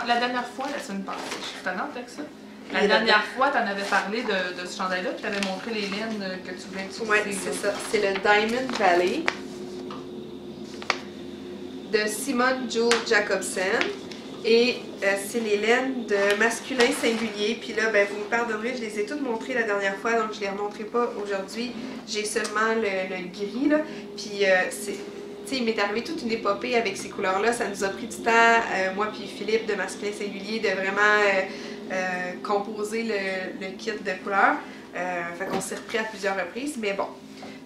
la dernière fois, la semaine passée, je suis tannante avec ça. La dernière fois, tu en avais parlé de ce chandail-là, puis tu avais montré les laines que tu voulais utiliser. Oui, c'est ça. C'est le Diamond Valley de Simone Jewel Jacobsen. Et c'est les laines de masculin singulier. Puis là, ben, vous me pardonnerez, je les ai toutes montrées la dernière fois, donc je les remontrerai pas aujourd'hui. J'ai seulement le gris, là. Puis il m'est arrivé toute une épopée avec ces couleurs-là. Ça nous a pris du temps, moi puis Philippe de masculin singulier, de vraiment composer le kit de couleurs. Fait qu'on s'est repris à plusieurs reprises. Mais bon,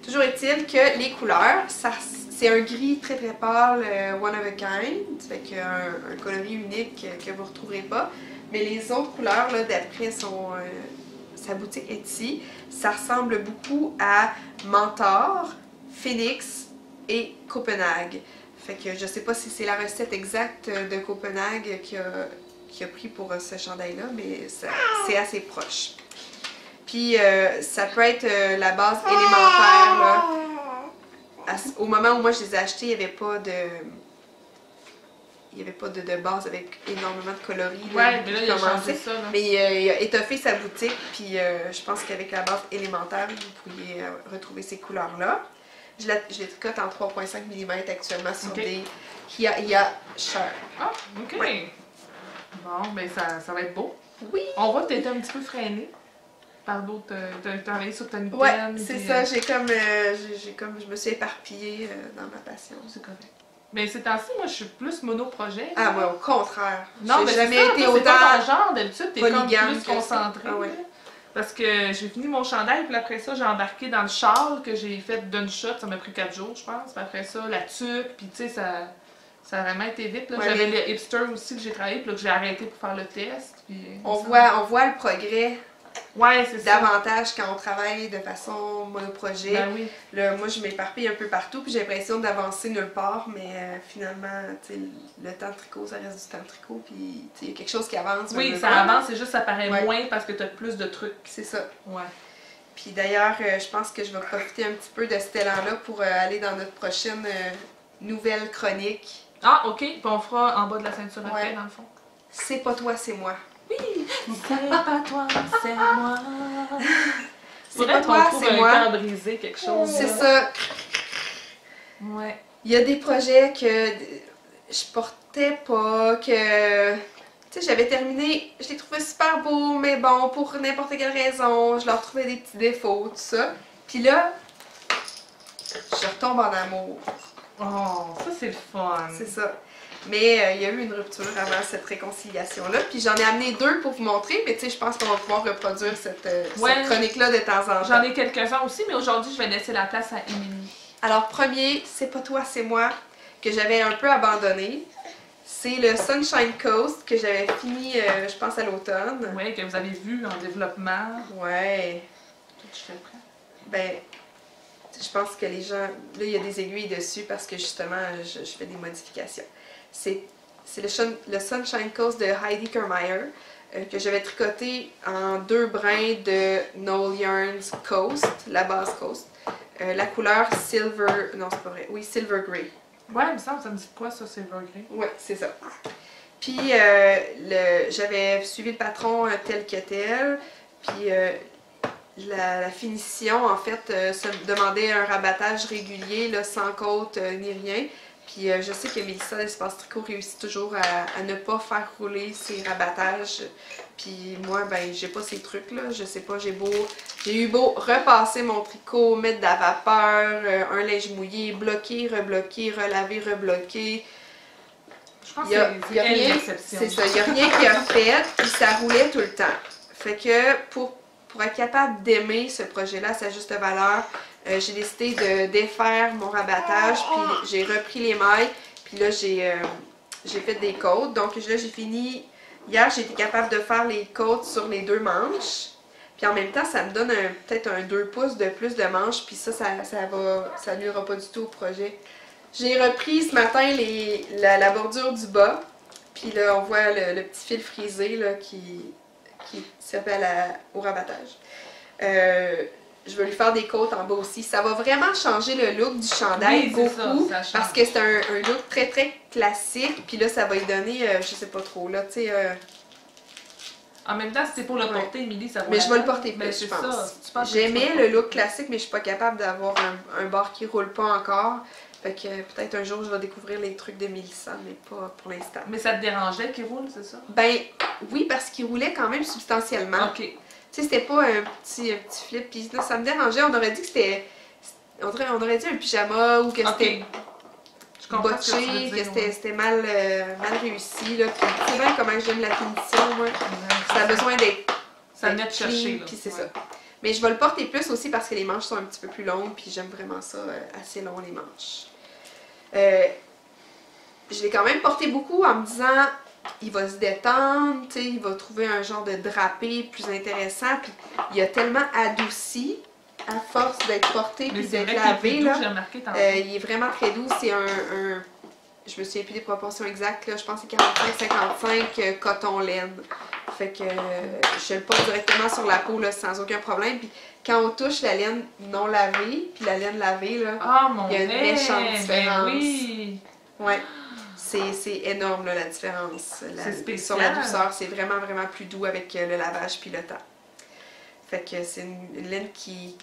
toujours est-il que les couleurs, c'est un gris très très pâle, one of a kind, fait qu'un coloris unique que vous ne retrouverez pas. Mais les autres couleurs, là, d'après sa boutique Etsy, ça ressemble beaucoup à Mentor, Phoenix et Copenhague. Fait que je sais pas si c'est la recette exacte de Copenhague qui a pris pour ce chandail-là, mais c'est assez proche. Puis ça peut être la base élémentaire, là. Au moment où moi je les ai achetés, il n'y avait pas de base avec énormément de coloris. Ouais, mais là, il a changé ça. Là. Mais il a étoffé sa boutique, puis je pense qu'avec la base élémentaire, vous pourriez retrouver ces couleurs-là. Je les tricote en 3,5 mm actuellement sur des Hiya Shirt. Ah, ok. Ouais. Bon, ben ça va être beau. Oui! On voit que tu étais un petit peu freinée. Par d'autres, tu as travaillé sur ta mitaine. Ouais, c'est ça, je me suis éparpillée dans ma passion. C'est correct. Mais ces temps-ci, moi, je suis plus monoprojet. Ah, moi, au contraire. Non, mais j'ai jamais été autant. C'est pas ton autant genre, d'habitude, t'es comme plus que concentrée. Ah, ouais. Parce que j'ai fini mon chandail, puis après ça, j'ai embarqué dans le châle que j'ai fait d'une shot. Ça m'a pris 4 jours, je pense. Puis après ça, la tuque, puis tu sais, ça a vraiment été vite. Ouais, j'avais le hipster aussi que j'ai travaillé, puis là, que j'ai arrêté pour faire le test. Puis, on voit le progrès. Ouais, c'est ça. Davantage quand on travaille de façon monoprojet. Ben oui. Là, moi, je m'éparpille un peu partout, puis j'ai l'impression d'avancer nulle part, mais finalement, le temps de tricot, ça reste du temps de tricot, puis il y a quelque chose qui avance. Oui, ça avance, c'est juste ça paraît moins parce que tu as plus de trucs. C'est ça. Ouais. Puis d'ailleurs, je pense que je vais profiter un petit peu de cet élan-là pour aller dans notre prochaine nouvelle chronique. Ah, ok, puis on fera en bas de la ceinture après, dans le fond. C'est pas toi, c'est moi. Oui, c'est pas toi, c'est moi. C'est pas toi, c'est moi. Un cœur brisé, quelque chose. C'est ça. Ouais. Il y a des projets que je portais pas, que tu sais, j'avais terminé, je les trouvais super beaux, mais bon, pour n'importe quelle raison, je leur trouvais des petits défauts, tout ça. Puis là, je retombe en amour. Oh, ça c'est le fun. C'est ça. Mais il y a eu une rupture avant cette réconciliation-là. Puis j'en ai amené 2 pour vous montrer, mais tu sais, je pense qu'on va pouvoir reproduire cette chronique-là de temps en temps. J'en ai quelques-uns aussi, mais aujourd'hui, je vais laisser la place à Émilie. Alors, premier, c'est pas toi, c'est moi, que j'avais un peu abandonné. C'est le Sunshine Coast que j'avais fini, je pense, à l'automne. Oui, que vous avez vu en développement. Ouais. Je fais prêt. Ben, je pense que les gens... Là, il y a des aiguilles dessus parce que justement, je fais des modifications. C'est le Sunshine Coast de Heidi Kermeyer que j'avais tricoté en 2 brins de Knoll Yarns Coast, la base Coast. La couleur Silver... Non, c'est pas vrai. Oui, Silver Grey. Ouais, il me semble, ça me dit quoi ça, Silver Grey? Ouais, c'est ça. Puis, j'avais suivi le patron tel que tel. Puis, la finition, en fait, se demandait un rabattage régulier, là, sans côte ni rien. Puis je sais que Mélissa d'Espace Tricot réussit toujours à ne pas faire rouler ses rabattages. Puis moi, ben, j'ai pas ces trucs-là. Je sais pas, j'ai eu beau repasser mon tricot, mettre de la vapeur, un linge mouillé, bloquer, rebloquer, relaver, rebloquer. Je pense y a rien. C'est ça, il n'y a rien qui a fait, puis ça roulait tout le temps. Fait que pour être capable d'aimer ce projet-là à sa juste valeur, j'ai décidé de défaire mon rabattage, puis j'ai repris les mailles, puis là j'ai fait des côtes. Donc là j'ai fini, hier j'ai été capable de faire les côtes sur les 2 manches, puis en même temps ça me donne peut-être un 2 pouces de plus de manches, puis ça nuira pas du tout au projet. J'ai repris ce matin la bordure du bas, puis là on voit le petit fil frisé là, qui s'appelle au rabattage. Je vais lui faire des côtes en bas aussi. Ça va vraiment changer le look du chandail beaucoup, ça parce que c'est un look très très classique. Puis là, ça va lui donner, je sais pas trop, là, tu sais... En même temps, si c'est pour le porter, Émilie, ça va... Mais je vais le porter plus, je pense. J'aimais le look classique, mais je suis pas capable d'avoir un bord qui roule pas encore. Fait que peut-être un jour je vais découvrir les trucs de Mélissa, mais pas pour l'instant. Mais ça te dérangeait qu'il roule, c'est ça? Ben oui, parce qu'il roulait quand même substantiellement. Ok. Tu sais, c'était pas un petit flip, puis là, ça me dérangeait. On aurait dit que c'était. On aurait dit un pyjama ou que c'était Je comprends ce que tu veux botché, dire, que c'était mal réussi. Là. Puis tu sais bien comment j'aime la finition, moi. Ça a besoin d'être. Ça venait te chercher, là. Puis c'est Ouais. ça. Mais je vais le porter plus aussi parce que les manches sont un petit peu plus longues, puis j'aime vraiment ça, assez long les manches. Je l'ai quand même porté beaucoup en me disant, il va se détendre, tu sais, il va trouver un genre de drapé plus intéressant, puis il a tellement adouci à force d'être porté Mais puis c'est d'être vrai lavé, qu'il est là. doux, j'ai remarqué tantôt. Il est vraiment très doux, c'est un je me souviens plus des proportions exactes, là, je pense que c'est 45-55 coton laine. Fait que je le porte directement sur la peau là, sans aucun problème. Puis quand on touche la laine non lavée, puis la laine lavée, là, Ah, mon il y a une méchante ben différence. oui! ouais, c'est énorme là, la différence. C'est spécial. Sur la douceur, c'est vraiment, vraiment plus doux avec le lavage puis le temps. Fait que c'est une laine qui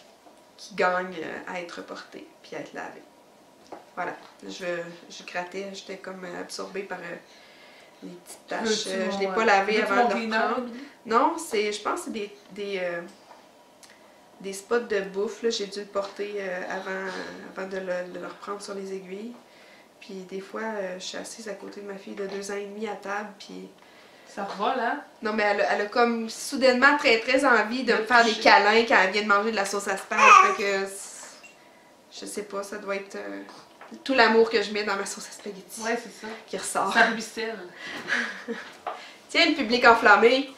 gagne à être portée puis à être lavée. Voilà, je grattais, j'étais comme absorbée par les petites taches. Je l'ai pas lavé avant de le reprendre. Non, je pense que c'est des spots de bouffe. J'ai dû le porter avant de le reprendre sur les aiguilles. Puis des fois, je suis assise à côté de ma fille de 2 ans et demi à table, puis... Ça revole, hein? Non, mais elle a comme soudainement très très envie de me faire des câlins quand elle vient de manger de la sauce à spag. Fait que... Je sais pas, ça doit être... tout l'amour que je mets dans ma sauce à spaghetti. Ouais, c'est ça. Qui ressort. Ça ruisselle. Tiens, le public enflammé.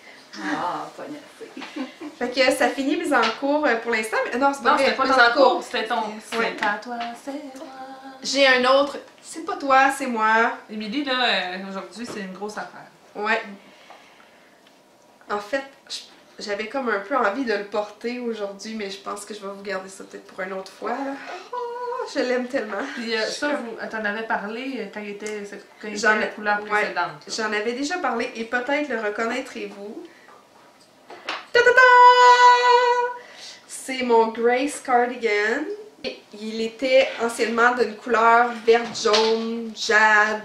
Ah, pas assez. Fait que ça finit mes encours pour l'instant. Mais non, c'est pas Non, vrai. c'était pas mes ton encours. encours, c'était ton. Ouais. C'est pas toi, c'est moi. J'ai un autre. C'est pas toi, c'est moi. Émilie, là, aujourd'hui, c'est une grosse affaire. Ouais. En fait, j'avais comme un peu envie de le porter aujourd'hui, mais je pense que je vais vous garder ça peut-être pour une autre fois. Là. Oh, je l'aime tellement. Puis ça, t'en avais parlé quand il était J'en ai- la couleur ouais. précédente. là. J'en avais déjà parlé et peut-être le reconnaîtrez-vous. Ta-ta-ta! C'est mon Grace Cardigan. Et il était anciennement d'une couleur verte, jaune, jade.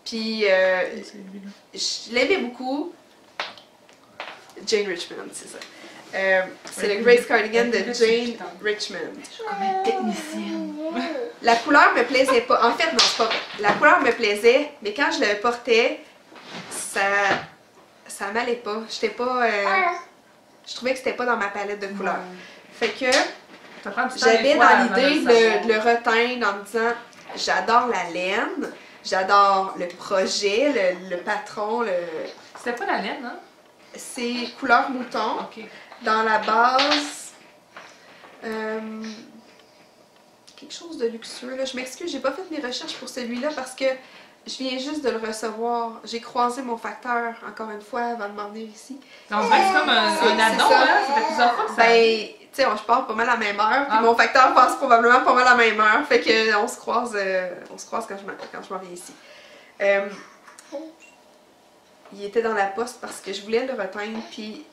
Puis C'est lui, là. je l'aimais beaucoup. Jane Richmond, c'est ça. C'est Ouais, le Grace Cardigan de ouais, Jane putain. Richmond. Je suis comme une technicienne. La couleur me plaisait pas. En fait, non, c'est pas vrai. La couleur me plaisait, mais quand je le portais, ça m'allait pas. J'étais pas. Je trouvais que c'était pas dans ma palette de couleurs. Fait que Ça prend du temps j'avais des fois dans avant l'idée le de savoir. le reteindre en me disant j'adore la laine, j'adore le projet, le patron, C'était pas la laine, hein? c'est couleur mouton. Ok. Dans la base, quelque chose de luxueux. Là. Je m'excuse, j'ai pas fait mes recherches pour celui-là parce que je viens juste de le recevoir. J'ai croisé mon facteur, encore une fois, avant de m'en venir ici. On dirait que c'est comme un C'est addon, ça. hein? Ça fait plusieurs fois que ça. Ben, tu sais, je pars pas mal à la même heure, puis Ah. mon facteur passe probablement pas mal à la même heure, fait que on se croise quand je m'en viens ici. Il était dans la poste parce que je voulais le reteindre, puis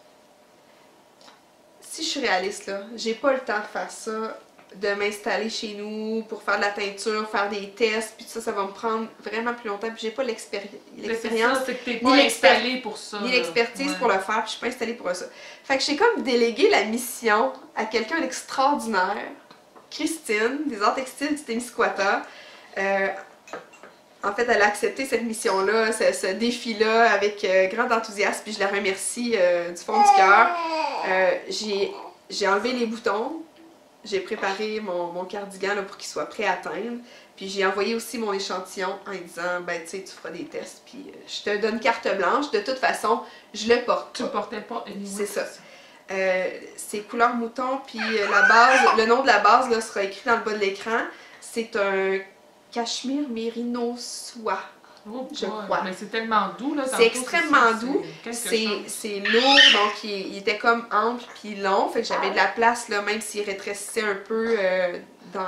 si je suis réaliste, là, j'ai pas le temps de faire ça, de m'installer chez nous pour faire de la teinture, faire des tests, puis ça va me prendre vraiment plus longtemps, puis j'ai pas l'expérience, C'est que t'es ni pas l'expert- installé pour ça. ni là. l'expertise Ouais. pour le faire, puis je suis pas installée pour ça. Fait que j'ai comme délégué la mission à quelqu'un d'extraordinaire, Christine, des arts textiles du Témiscouata. En fait, elle a accepté cette mission-là, ce défi-là, avec grand enthousiasme, puis je la remercie du fond du cœur. J'ai enlevé les boutons, j'ai préparé mon cardigan là, pour qu'il soit prêt à teindre, puis j'ai envoyé aussi mon échantillon en lui disant, ben tu sais, tu feras des tests, puis je te donne carte blanche, de toute façon, je le porte Tu le pas. portais pas. Anyway, C'est ça. C'est couleur mouton, puis la base, le nom de la base là, sera écrit dans le bas de l'écran. C'est un cachemire mérino soie. Oh, Je boy. crois. Mais c'est tellement doux, là. C'est tantôt, extrêmement ça, doux. quelque C'est chose. lourd, donc il était comme ample puis long, fait que j'avais de la place, là, même s'il rétrécissait un peu dans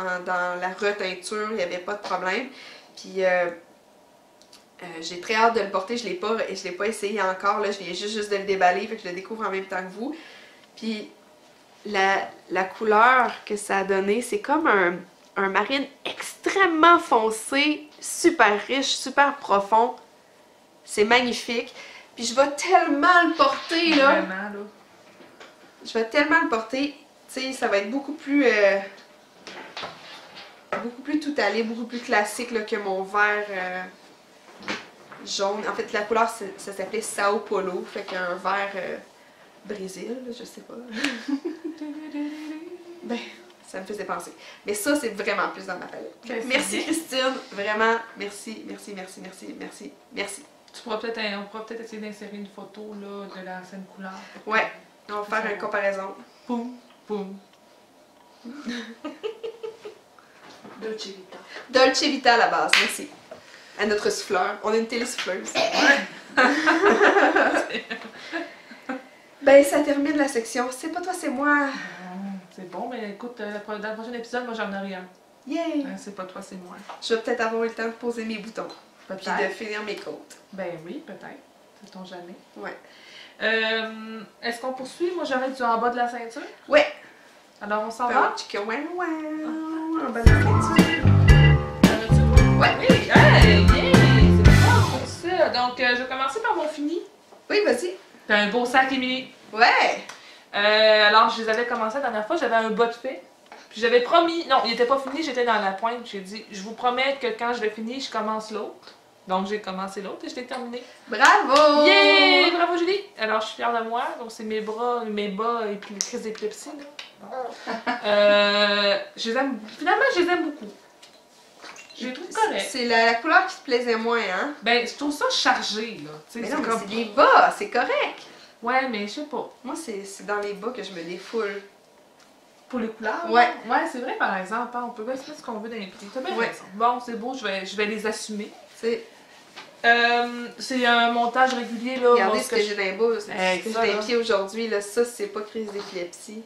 la reteinture, il n'y avait pas de problème. Puis j'ai très hâte de le porter, je l'ai pas essayé encore, là, je viens juste de le déballer, fait que je le découvre en même temps que vous. Puis la couleur que ça a donné, c'est comme un marine extrêmement foncé, super riche, super profond. C'est magnifique. Puis je vais tellement le porter, là. Vraiment, là. Je vais tellement le porter. Tu sais, ça va être beaucoup plus tout allé, beaucoup plus classique là, que mon vert jaune. En fait, la couleur, ça s'appelait Sao Paulo. Fait qu'un vert Brésil, je sais pas. Ben, ça me faisait penser. Mais ça, c'est vraiment plus dans ma palette. Ben, Merci Christine, vraiment, merci. On pourra peut-être essayer d'insérer une photo là, de la scène couleur. Ouais, on va faire une comparaison. Poum, poum. Dolce Vita. Dolce Vita à la base, merci. À notre souffleur. On a une télésouffleuse. Ben, ça termine la section. C'est pas toi, c'est moi. C'est bon, mais écoute, dans le prochain épisode, moi j'en ai rien. Yay! C'est pas toi, c'est moi. Je vais peut-être avoir eu le temps de poser mes boutons. Puis de Peut-être. finir mes côtes. Ben oui, peut-être. Sait-on jamais. Ouais. Est-ce qu'on poursuit? Moi j'aurais du en bas de la ceinture. Ouais! Alors on s'en va? Chicken wow wow! En bas de la ceinture. Ouais, oui! Hey! Yeah! C'est bon pour ça! Donc je vais commencer par mon fini. Oui, vas-y. T'as un beau sac, Émilie. Ouais! Alors je les avais commencé la dernière fois, j'avais un bas de fait. Puis j'avais promis, non, il était pas fini, j'étais dans la pointe. J'ai dit, je vous promets que quand je vais finir, je commence l'autre. Donc j'ai commencé l'autre et je l'ai terminé. Bravo! Yeah! Bravo Julie! Alors je suis fière de moi. Donc c'est mes bras et puis les crises d'épilepsie. Je les aime, finalement je les aime beaucoup. Je les trouve corrects. C'est la couleur qui te plaisait moins, hein? Ben je trouve ça chargé là. Tu sais, Mais c'est non, mais comme... c'est des bas, c'est correct. Ouais, mais je sais pas. Moi, c'est dans les bas que je me défoule. Pour les couleurs? Ouais. Ouais, c'est vrai par exemple. Hein, on peut bien se mettre ce qu'on veut dans les prix. T'as bien Ouais. raison. Bon, c'est beau, je vais les assumer. C'est C'est un montage régulier là. regardez bon, ce que j'ai dans les bas, ce que Hey, j'ai ça, dans les là. pieds aujourd'hui, là, ça, c'est pas crise d'épilepsie.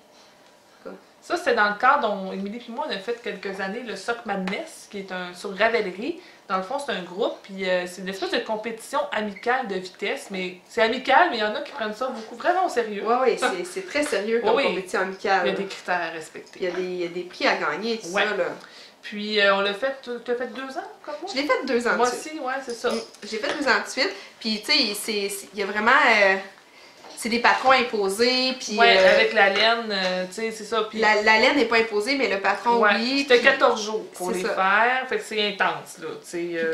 Ça, c'était dans le cadre dont Émilie et moi, on a fait quelques années le Sock Madness, qui est sur Ravelry. Dans le fond, c'est un groupe, puis c'est une espèce de compétition amicale de vitesse. Mais c'est amical, mais il y en a qui prennent ça beaucoup vraiment au sérieux. Ouais, c'est très sérieux comme Oui. compétition amicale. Il y a là. des critères à respecter. Il y a des prix à gagner, tout Ouais. ça, là. Puis on l'a fait, tu as fait 2 ans comme moi? Je l'ai fait 2 ans Moi de suite. aussi, ouais, c'est ça. J'ai fait 2 ans de suite. Puis, tu sais, il y a vraiment... c'est des patrons imposés, puis... Ouais, avec la laine, tu sais, c'est ça. Puis la laine n'est pas imposée, mais le patron, ouais, oui. c'était puis 14 jours pour c'est les ça. faire, fait que c'est intense, là, tu sais.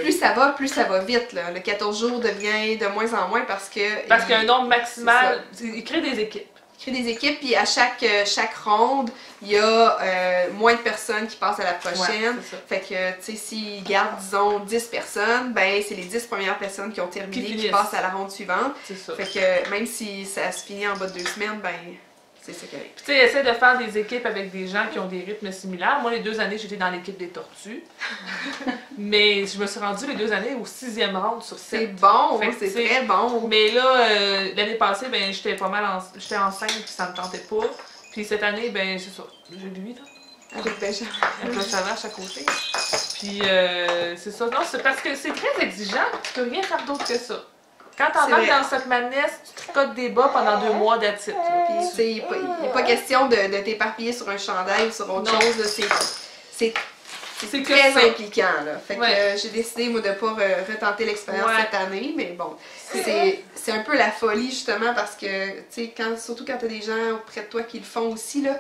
plus ça va vite, là. Le 14 jours devient de moins en moins parce que... Parce qu'il y a un nombre c'est maximal, il crée des équipes. crée des équipes, puis à chaque ronde, il y a moins de personnes qui passent à la prochaine. Ouais, c'est ça. Fait que, tu sais, s'ils gardent, disons, 10 personnes, ben c'est les 10 premières personnes qui ont terminé Qui qui finissent. passent à la ronde suivante. C'est ça. Fait que même si ça se finit en bas de 2 semaines, ben c'est ça qui arrive. Puis tu sais, essaie de faire des équipes avec des gens qui ont des rythmes similaires. Moi, les 2 années, j'étais dans l'équipe des tortues. Mais je me suis rendue les 2 années au 6e round sur 7. C'est bon, Fait que c'est c'est- très bon. Mais là, l'année passée, ben j'étais pas mal j'étais enceinte puis ça me tentait pas. Puis cette année, ben c'est ça. J'ai 8 ans. Avec Benjamin. Avec le chavache à côté. Puis c'est ça. Non, c'est parce que c'est très exigeant. Tu peux rien faire d'autre que ça. Quand C'est t'embarques vrai. dans cette madness, tu tricotes des bas pendant 2 mois d'attitude. Puis, tu sais, il n'est pas question de t'éparpiller sur un chandail ou sur autre Non. chose. là. C'est C'est que très ça. impliquant. Là. Fait que Ouais. j'ai décidé, moi, de ne pas retenter l'expérience Ouais. cette année. Mais bon, c'est un peu la folie, justement, parce que, tu sais, surtout quand tu as des gens auprès de toi qui le font aussi, là,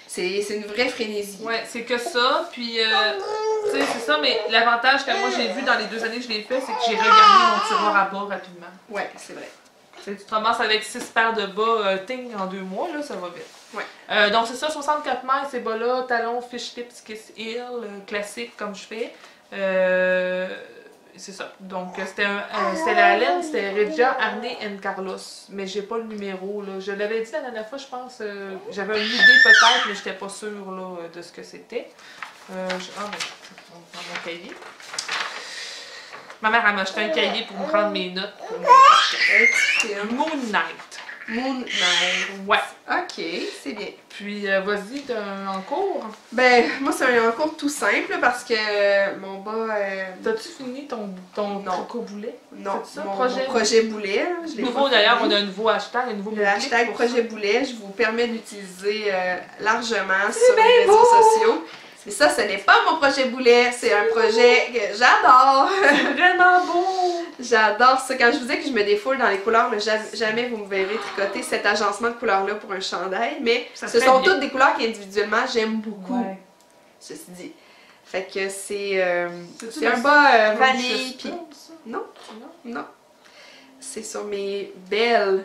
c'est une vraie frénésie. Ouais, c'est que ça. Puis, tu sais, c'est ça. Mais l'avantage que moi j'ai vu dans les 2 années que je l'ai fait, c'est que j'ai regardé mon tiroir à bas rapidement. Ouais, c'est vrai. Tu sais, tu te ramasses avec 6 paires de bas ting en 2 mois, là, ça va vite. Ouais. Donc c'est ça, 64 mètres, ces bas-là, talons, fish tips, kiss heel, classique comme je fais. C'est ça. Donc c'était la laine, c'était Regia, Arne and Carlos. Mais j'ai pas le numéro, là. Je l'avais dit la dernière fois, je pense. J'avais une idée peut-être, mais j'étais pas sûre là, de ce que c'était. Ben, on va prendre mon cahier. Ma mère elle m'a acheté un cahier pour me prendre mes notes. Pour mon Un petit film. Moon Knight. Moon Knight. Ouais. Ok, c'est bien. Puis, vas-y, t'as en cours. Ben, moi, c'est un cours tout simple parce que mon bas. T'as-tu fini ton Non. croco-boulet? Non, C'est ça, mon projet? projet boulet. Là, je l'ai Nouveau pas d'ailleurs, fini. on a un nouveau hashtag, un nouveau Le mot-clic hashtag pour projet ça. boulet, je vous permets d'utiliser largement C'est sur les bien réseaux beau! sociaux. C'est ça, ce n'est pas mon projet boulet, c'est un projet que j'adore. C'est vraiment beau! J'adore ça. Quand je vous dis que je me défoule dans les couleurs, là, jamais vous me verrez tricoter cet agencement de couleurs-là pour un chandail, mais Ça ce fait sont bien. toutes des couleurs qu'individuellement j'aime beaucoup, Ouais. ceci dit. Fait que c'est C'est-tu un le bas French vanille, puis... Stone, ça? Non, Non? non. C'est sur mes belles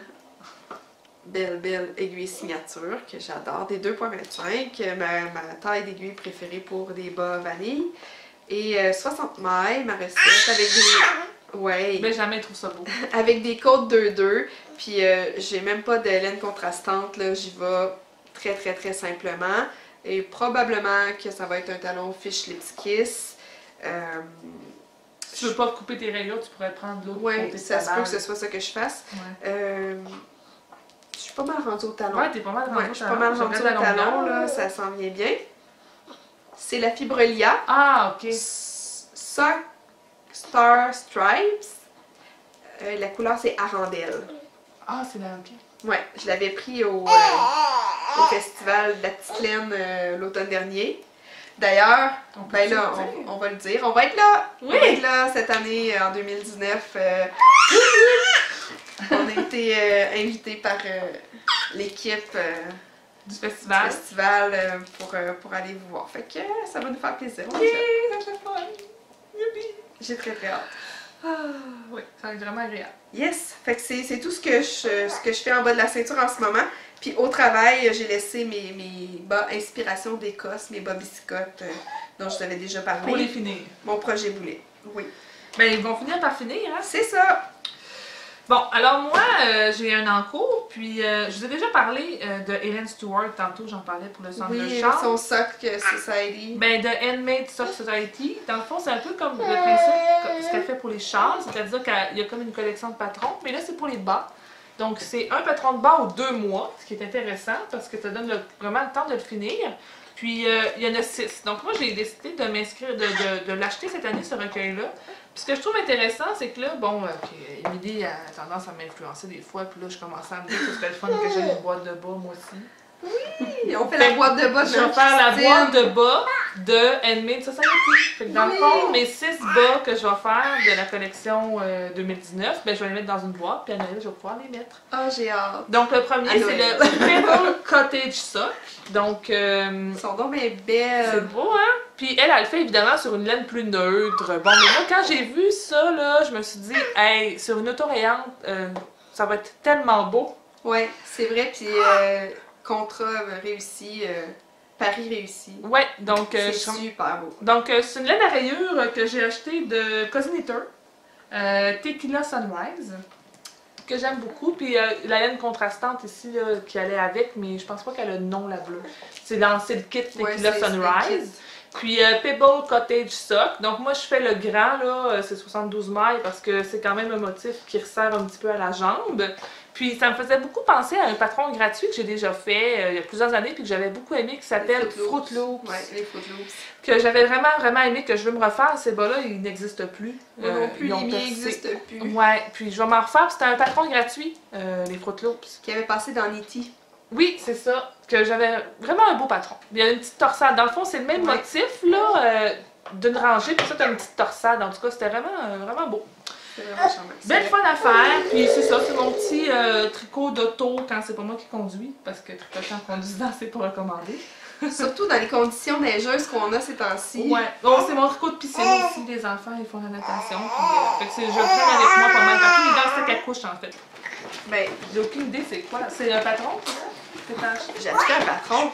aiguilles signature que j'adore, des 2.25, ma taille d'aiguille préférée pour des bas vanille. Et 60 mailles, ma recette, avec des... Ouais. Benjamin trouve ça beau. Avec des côtes 2-2, puis j'ai même pas de laine contrastante, là, j'y vais très simplement. Et probablement que ça va être un talon Fish Lips Kiss. Si tu veux pas couper tes rayures, tu pourrais prendre l'autre Ouais, côté de ça ta se peut balle. que ce soit ça que je fasse. Ouais. Je suis pas mal rendue au talon. Ouais, t'es pas mal rendu Ouais, je suis pas mal rendue au talon, là, ça s'en vient bien. C'est la fibre Lia. Ah, ok. Sock Star Stripes. La couleur c'est Arendelle. Ah, c'est la ok. Ouais, je l'avais pris au festival de la petite laine l'automne dernier. D'ailleurs, ben là, on va le dire, on va être là! Oui. On va être là cette année, en 2019. On a été invités par l'équipe Du du festival. festival pour aller vous voir. Fait que ça va nous faire plaisir. Oui, ça fait fun. Youpi. J'ai très hâte. Ah, oui, ça va être vraiment agréable. Yes! Fait que c'est tout ce que je fais en bas de la ceinture en ce moment. Puis au travail, j'ai laissé mes bas inspiration d'Écosse, mes bas bicycottes dont je t'avais déjà parlé. Pour les finir. Mon projet boulet. Oui. Ben, ils vont finir par finir, hein? C'est ça! Bon, alors moi, j'ai un en cours, puis je vous ai déjà parlé de Helen Stewart, tantôt j'en parlais pour le centre de Oui, char. son Sock Society. Ben, de Handmade Sock Society, dans le fond, c'est un peu comme le principe, ce qu'elle fait pour les châles, c'est-à-dire qu'il y a comme une collection de patrons, mais là, c'est pour les bas. Donc, c'est un patron de bas aux 2 mois, ce qui est intéressant, parce que ça donne vraiment le temps de le finir. Puis, il y en a 6. Donc, moi, j'ai décidé de m'inscrire, de l'acheter cette année, ce recueil-là. Puis, ce que je trouve intéressant, c'est que là, bon, Émilie a tendance à m'influencer des fois, puis là, je commençais à me dire que c'était le fun que j'aie une boîte de bas, moi aussi. Et on fait la boîte de bas de Je vais faire la boîte de bas de Handmade Society. Fait que dans le fond, mes 6 bas que je vais faire de la collection 2019, ben, je vais les mettre dans une boîte, puis à Noël, je vais pouvoir les mettre. Oh, j'ai hâte. Donc, le premier, c'est le Pebble Cottage Sock. Donc, Ils sont donc bien c'est belles. beau, hein? Puis elle le fait évidemment sur une laine plus neutre. Bon, mais moi, quand j'ai vu ça, là, je me suis dit, hey, sur une auto-rayante, ça va être tellement beau. Ouais, c'est vrai. Puis contrat réussi, pari réussi. Ouais, donc, C'est super beau. donc c'est une laine à rayures que j'ai achetée de Cousin Eater, Tequila Sunrise, que j'aime beaucoup. Puis la laine contrastante ici, là, qui allait avec, mais je pense pas qu'elle a le nom, la bleue. C'est dans le kit Tequila Ouais, Sunrise. Puis Pebble Cottage Sock. Donc moi je fais le grand là, c'est 72 mailles parce que c'est quand même un motif qui resserre un petit peu à la jambe. Puis ça me faisait beaucoup penser à un patron gratuit que j'ai déjà fait il y a plusieurs années puis que j'avais beaucoup aimé qui s'appelle Fruit Loops. Ouais, les Fruit Loops. Que j'avais vraiment aimé, que je veux me refaire. Ces bas-là, ils n'existent plus. Moi non plus, ils ont les miens percé. n'existent plus. Ouais, puis je vais m'en refaire. C'était un patron gratuit, les Fruit Loops. Qui avait passé dans Nitty. Oui, c'est ça. Que j'avais vraiment un beau patron. Il y a une petite torsade. Dans le fond, c'est le même Ouais. motif, là, d'une rangée. Puis ça, t'as une petite torsade. En tout cas, c'était vraiment beau. C'est vraiment charmant. Belle fun à faire. Puis c'est ça, c'est mon petit tricot d'auto quand c'est pas moi qui conduis. Parce que tricoter en conduisant, c'est pas recommandé. Surtout dans les conditions neigeuses qu'on a ces temps-ci. Ouais. Bon, c'est mon tricot de piscine aussi. Les enfants, ils font la natation. Puis, fait que je le traîne avec moi pas mal partout. Il est dans le sac à couche, en fait. Ben, J'ai aucune idée c'est quoi. C'est un patron, c'est ça? Que t'as acheté? j'ai acheté un patron.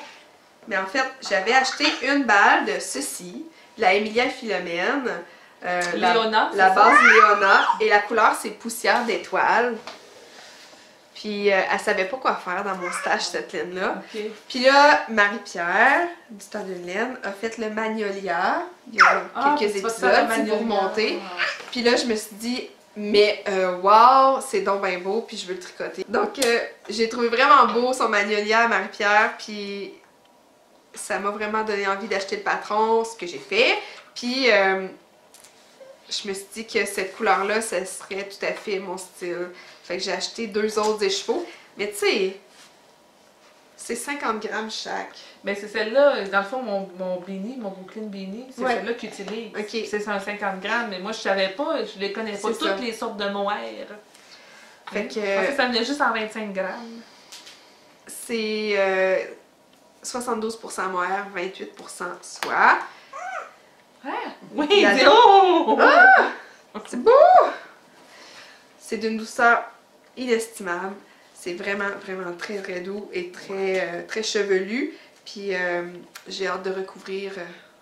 Mais en fait, j'avais acheté une balle de ceci, de la Emilia Philomène. Léona, La c'est base Léona. Et la couleur, c'est poussière d'étoile. Puis elle savait pas quoi faire dans mon stage, cette laine-là. Ok. Puis là, Marie-Pierre, du temps d'une laine, a fait le Magnolia. Il y a quelques tu vas te faire épisodes, le si vous Magnolia. remontez. Puis là, je me suis dit, mais wow, c'est donc bien beau, puis je veux le tricoter. Donc, j'ai trouvé vraiment beau son Magnolia à Marie-Pierre, puis ça m'a vraiment donné envie d'acheter le patron, ce que j'ai fait. Puis, je me suis dit que cette couleur-là, ça serait tout à fait mon style. Fait que j'ai acheté 2 autres écheveaux. Mais tu sais, C'est 50 grammes chaque. Mais c'est celle-là, dans le fond, mon beanie, mon Brooklyn beanie, c'est Ouais. celle-là qu'ils utilisent. Ok. C'est 150 grammes, mais moi je savais pas, je les connais pas C'est ça. toutes les sortes de mohair. Fait que Je pensais que ça venait juste en 25 grammes. c'est 72% mohair, 28% soie. Ah! Oui, Il y a dis d'autres- oh! Ah! C'est beau! C'est d'une douceur inestimable. C'est vraiment, vraiment très, très doux et très, très chevelu. Puis j'ai hâte de recouvrir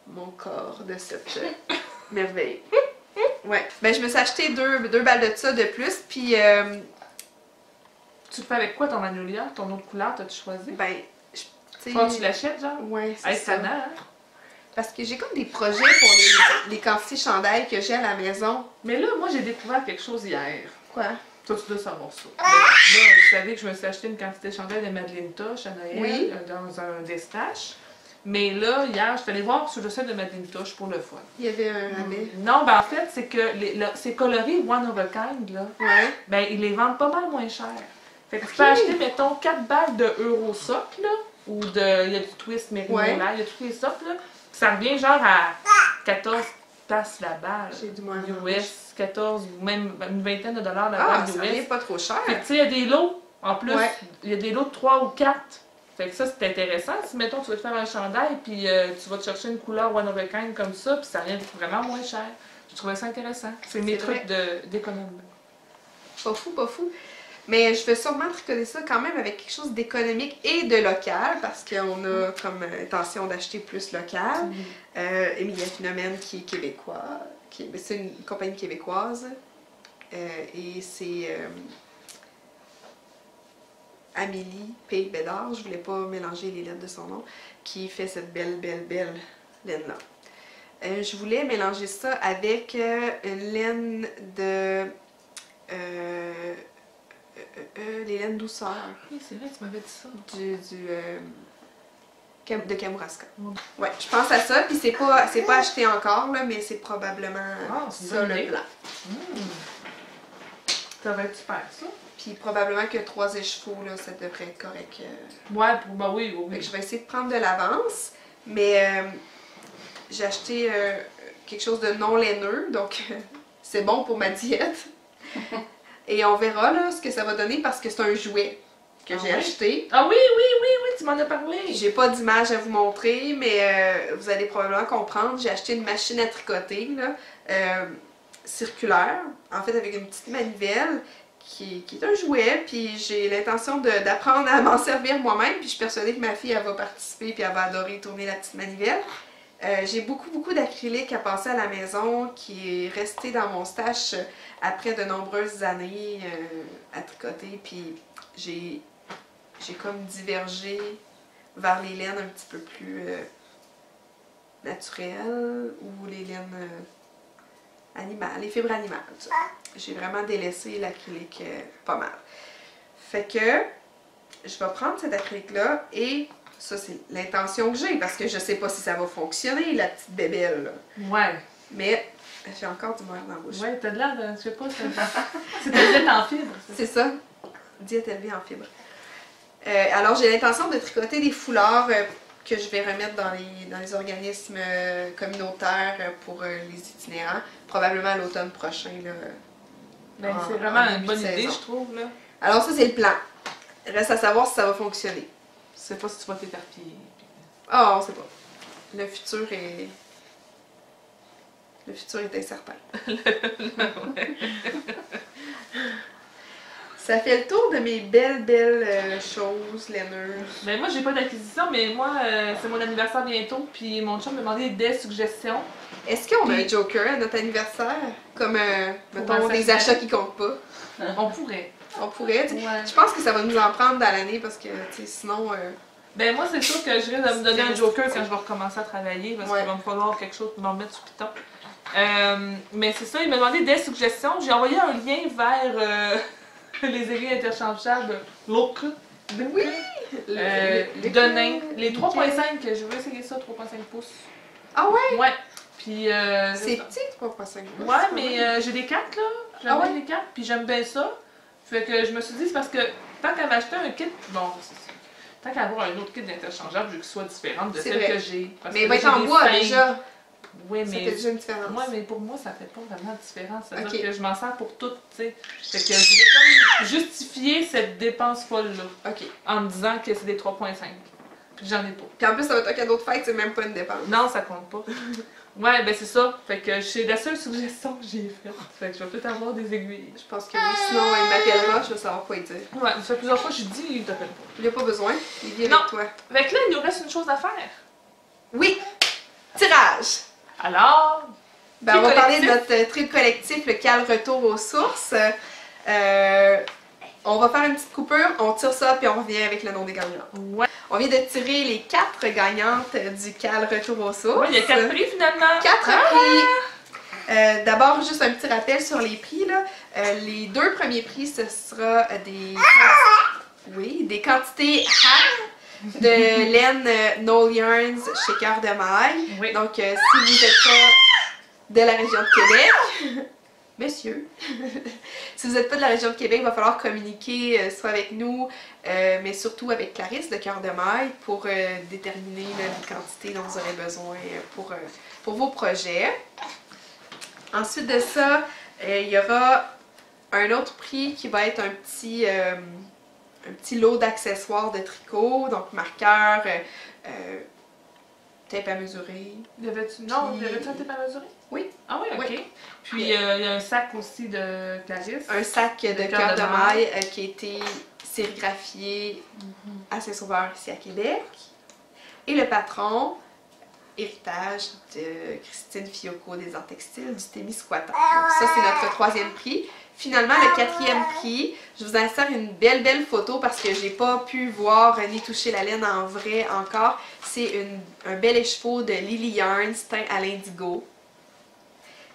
mon corps de cette merveille. Ouais. Ben, je me suis acheté deux balles de ça de plus. Puis, Tu le fais avec quoi ton magnolia? Ton autre couleur, t'as-tu choisi? ben, tu sais. Toi, tu l'achètes, genre? Ouais, c'est Hey, ça. tannant, hein? Parce que j'ai comme des projets pour les quantités chandails que j'ai à la maison. Mais là, moi, j'ai découvert quelque chose hier. Quoi? Toi, tu dois savoir ça. Là, vous savez que je me suis acheté une quantité de chandelles de Madeleine Tosh à Noël Oui. dans un destache. Mais là, hier, je suis allée voir sur le site de Madeleine Tosh pour le fun. Il y avait un rabais. Non, ben en fait, c'est que ces coloris One of a Kind, là, Ouais. ben ils les vendent pas mal moins cher. Fait que tu peux acheter, mettons, 4 balles de Eurosock, là, ou de. Il y a du Twist Merino, Ouais. là, il y a tous les socks, là. Ça revient genre à 14 places la balle. J'ai du moins. US, 14 ou même une vingtaine de dollars la Ah, balle ça revient US. pas trop cher. Fait que tu sais, il y a des lots. En plus, Ouais. il y a des lots de 3 ou 4. Fait que ça, c'est intéressant. Si, mettons, tu veux te faire un chandail, puis tu vas te chercher une couleur One of a Kind comme ça, puis ça revient vraiment moins cher. Je trouvais ça intéressant. C'est mes C'est trucs d'économie. Pas fou, pas fou. Mais je vais sûrement tricoter ça quand même avec quelque chose d'économique et de local, parce qu'on a comme intention d'acheter plus local. Emilia Phénomène qui est québécois, c'est une compagnie québécoise. Et c'est Amélie P. Bédard, je voulais pas mélanger les lettres de son nom, qui fait cette belle laine-là. Je voulais mélanger ça avec une laine de... les laines douceurs Oui, c'est vrai, tu m'avais dit ça. de Kamouraska. Mm. Ouais, je pense à ça, puis c'est pas acheté encore, là, mais c'est probablement Ah, c'est ça une le idée. plan. Ça va être super, ça. Puis probablement que 3 échevaux, là, ça devrait être correct. Ouais, bah oui, Fait oui. que je vais essayer de prendre de l'avance, mais j'ai acheté quelque chose de non laineux, donc c'est bon pour ma diète. Et on verra là, ce que ça va donner parce que c'est un jouet que j'ai oui? acheté. Ah oui, oui, oui, oui, tu m'en as parlé. J'ai pas d'image à vous montrer, mais vous allez probablement comprendre. J'ai acheté une machine à tricoter là, circulaire, en fait avec une petite manivelle qui est un jouet, puis j'ai l'intention d'apprendre à m'en servir moi-même, puis je suis persuadée que ma fille elle va participer puis elle va adorer tourner la petite manivelle. J'ai beaucoup d'acrylique à passer à la maison qui est resté dans mon stash après de nombreuses années à tricoter, puis j'ai comme divergé vers les laines un petit peu plus naturelles ou les laines animales, les fibres animales. J'ai vraiment délaissé l'acrylique pas mal. Fait que je vais prendre cet acrylique-là et ça, c'est l'intention que j'ai parce que je sais pas si ça va fonctionner, la petite bébelle. Là. Ouais. Mais j'ai encore du moire dans la bouche. Ouais, t'as de l'air de. Je sais pas, c'est peut-être en fibre. C'est ça. Diète élevée en fibres. Alors, j'ai l'intention de tricoter des foulards que je vais remettre dans les organismes communautaires pour les itinérants, probablement à l'automne prochain. Là, Ben, en- c'est vraiment en une début bonne de idée, saison. je trouve, là. Alors, ça, c'est le plan. Reste à savoir si ça va fonctionner. Je sais pas si tu vas t'éparpiller. Ah, on sait pas. Le futur est incertain. Ça fait le tour de mes belles choses laineuses. Ben, moi, j'ai pas d'acquisition, mais moi, c'est mon anniversaire bientôt, puis mon chum m'a demandé des suggestions. Est-ce qu'on a Puis- un joker à notre anniversaire? Comme, mettons, un des sac achats qui comptent pas. On pourrait. On pourrait. Ouais. Je pense que ça va nous en prendre dans l'année parce que, tu sais, sinon... Ben, moi, c'est sûr que je risque de me donner un joker quand je vais recommencer à travailler, parce Ouais. qu'il va me falloir quelque chose pour m'en mettre sur Python. Mais c'est ça, il m'a demandé des suggestions. J'ai envoyé un lien vers les aiguilles interchangeables Look. Oui! De nain. Les 3.5, je veux essayer ça, 3.5 pouces. Ah ouais? Ouais. Puis. C'est ça. petit, 3.5 pouces. Ouais, mais j'ai des 4 là. J'aime Ah ouais? bien les 4, puis j'aime bien ça. Fait que je me suis dit, c'est parce que tant qu'à m'acheter un kit, bon, c'est ça. Tant qu'à avoir un autre kit d'interchangeable, je veux qu'il soit différent de C'est celle vrai. que j'ai. Parce Mais que il va là, être en j'ai des bois feuilles. déjà. Oui, Ça mais. fait déjà une différence. Moi, mais pour moi, ça fait pas vraiment de différence. C'est-à-dire Ok. que je m'en sers pour tout, tu sais. Fait que je voulais comme justifier cette dépense folle-là Ok. en me disant que c'est des 3,5. Puis j'en ai pas. Puis en plus, ça va être un cadeau de fête, c'est même pas une dépense. Non, ça compte pas. Ouais, ben c'est ça. Fait que c'est la seule suggestion que j'ai faite. Fait que je vais peut-être avoir des aiguilles. Je pense que oui. Sinon, il m'appellera, je vais savoir quoi lui dire. Ouais, ça fait plusieurs fois que je dis, il t'appelle pas. Il n'y a pas besoin, il vit Non. avec toi. Fait que là, il nous reste une chose à faire. Oui! Tirage! Alors, Ben, on va Tri parler de collectif. notre trip collectif, le CAL Retour aux sources. On va faire une petite coupure, on tire ça, puis on revient avec le nom des gagnants. ouais. On vient de tirer les 4 gagnantes du CAL Retour aux sources. Ouais, il y a 4 prix finalement. 4 Ah! prix. D'abord, juste un petit rappel sur les prix. Là. Les 2 premiers prix, ce sera des quantités HAP de laine Knoll Yarns chez Cœur de Maille. Oui. Donc, si vous n'êtes pas de la région de Québec, messieurs, si vous n'êtes pas de la région de Québec, il va falloir communiquer soit avec nous, mais surtout avec Clarisse de Cœur de Maille pour déterminer les quantités dont vous aurez besoin pour vos projets. Ensuite de ça, il y aura un autre prix qui va être un petit lot d'accessoires de tricot, donc marqueurs, tape à mesurer. Y avait-tu... Non, Puis- y avait-tu un tape à mesurer? Oui. Ah oui, ok. Oui. Puis il y a un sac aussi de Clarisse. Un sac de De cœur de maille qui a été sérigraphié à Saint-Sauveur ici à Québec. Et le patron, héritage de Christine Fioco des Arts Textiles du Témiscouata. Donc ça, c'est notre 3e prix. Finalement, le 4e prix, je vous insère une belle photo parce que j'ai pas pu voir ni toucher la laine en vrai encore. C'est un bel écheveau de Lily Yarns teint à l'indigo.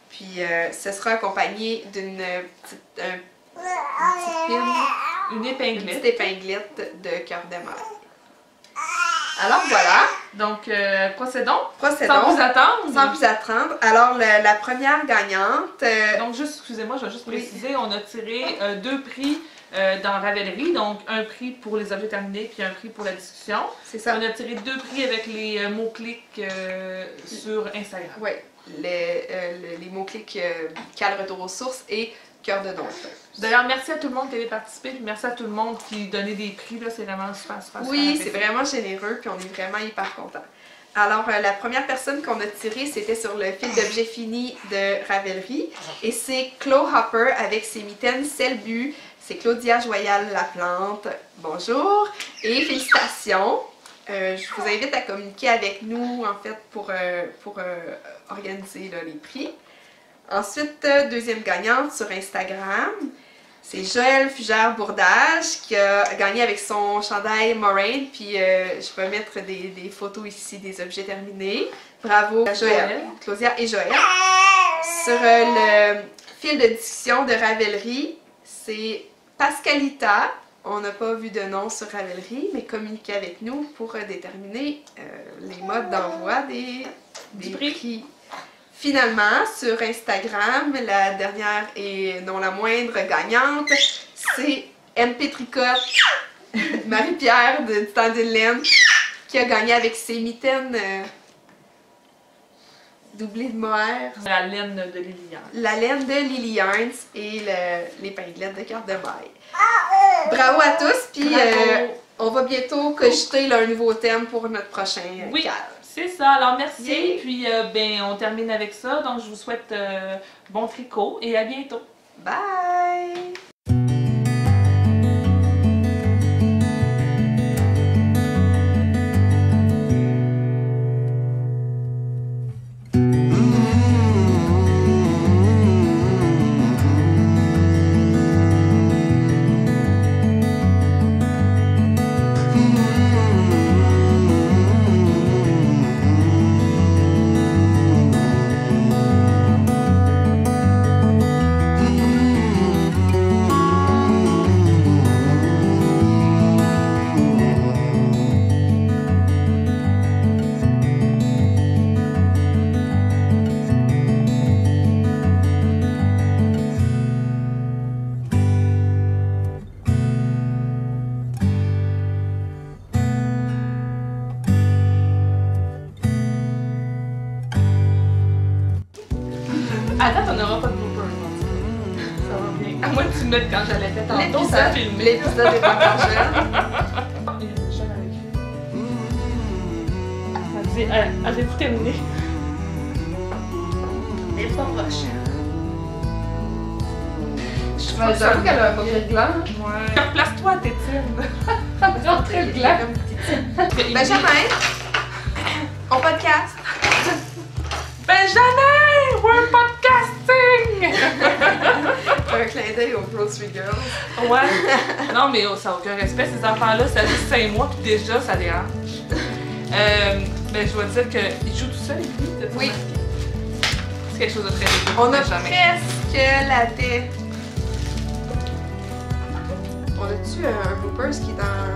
Puis ce sera accompagné d'une petite pin, Une une épinglette. petite épinglette de cœur de maille. Alors voilà, Donc, procédons. procédons. Sans plus attendre. Sans plus attendre. Alors, la première gagnante, Donc, juste, excusez-moi, je vais juste Oui. préciser, on a tiré 2 prix dans Ravellerie, donc un prix pour les objets terminés puis un prix pour la discussion. c'est ça. On a tiré 2 prix avec les mots-clics sur Instagram. Oui, les mots-clics CAL Retour aux sources et cœur de dompteuse. D'ailleurs, merci à tout le monde qui avait participé, puis merci à tout le monde qui donnait des prix, là, c'est vraiment super Oui, super c'est apprécié. vraiment généreux, puis on est vraiment hyper contents. Alors, la première personne qu'on a tirée, c'était sur le fil d'objets finis de Ravellerie, et c'est Chloe Hopper avec ses mitaines Selbu. C'est Claudia Joyal-Laplante. Bonjour et félicitations. Je vous invite à communiquer avec nous, en fait, pour organiser là, les prix. Ensuite, deuxième gagnante sur Instagram, c'est Joël Fugère-Bourdage qui a gagné avec son chandail Moraine. Puis je vais mettre des photos ici des objets terminés. Bravo à Joël, Claudia et Joël. Sur le fil de discussion de Ravellerie, c'est Pascalita. On n'a pas vu de nom sur Ravellerie, mais communiquez avec nous pour déterminer les modes d'envoi des prix. Finalement, sur Instagram, la dernière et non la moindre gagnante, c'est MP Tricotte, Marie-Pierre de du temps d'une laine, qui a gagné avec ses mitaines doublées de mohair, La laine de Liliane. la laine de Lily Yarns et l'épinglette de cœur de maille. Bravo à tous, puis Bravo. on va bientôt cogiter là, un nouveau thème pour notre prochain Oui. CAL. C'est ça, alors merci, Yeah. puis ben on termine avec ça, donc je vous souhaite bon tricot et à bientôt. Bye! À date, on n'aura pas de bloopers. Ça va bien. À moins que tu me mettes quand j'allais faire tantôt, ça a filmé. L'épisode est encore jeune. Il y a une chaîne avec lui. Elle dit, avez-vous terminé? Mais pas prochaine. J'avoue qu'elle a un mauvais gland. Ouais. Place-toi, Tétine. Genre très gland. Benjamin, on podcast. Benjamin, we're podcasting! Un clin d'œil aux Grocery Girls. Ouais. Non, mais ça n'a aucun respect, ces enfants-là. Ça a juste 5 mois, puis déjà, ça dérange. Ben, je dois dire qu'ils jouent tout seul, lui. Oui. C'est quelque chose de très rigolo. On a Benjamin. presque la tête. On a-tu un bloopers qui est dans...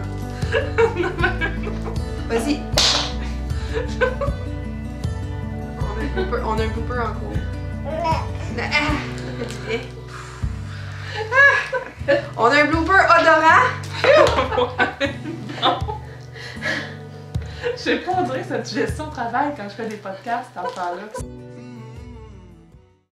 Vas-y. On a un blooper en cours. On a un blooper odorant. Non. Je sais pas, on dirait que c'est une gestion de travail quand je fais des podcasts, cet enfant-là.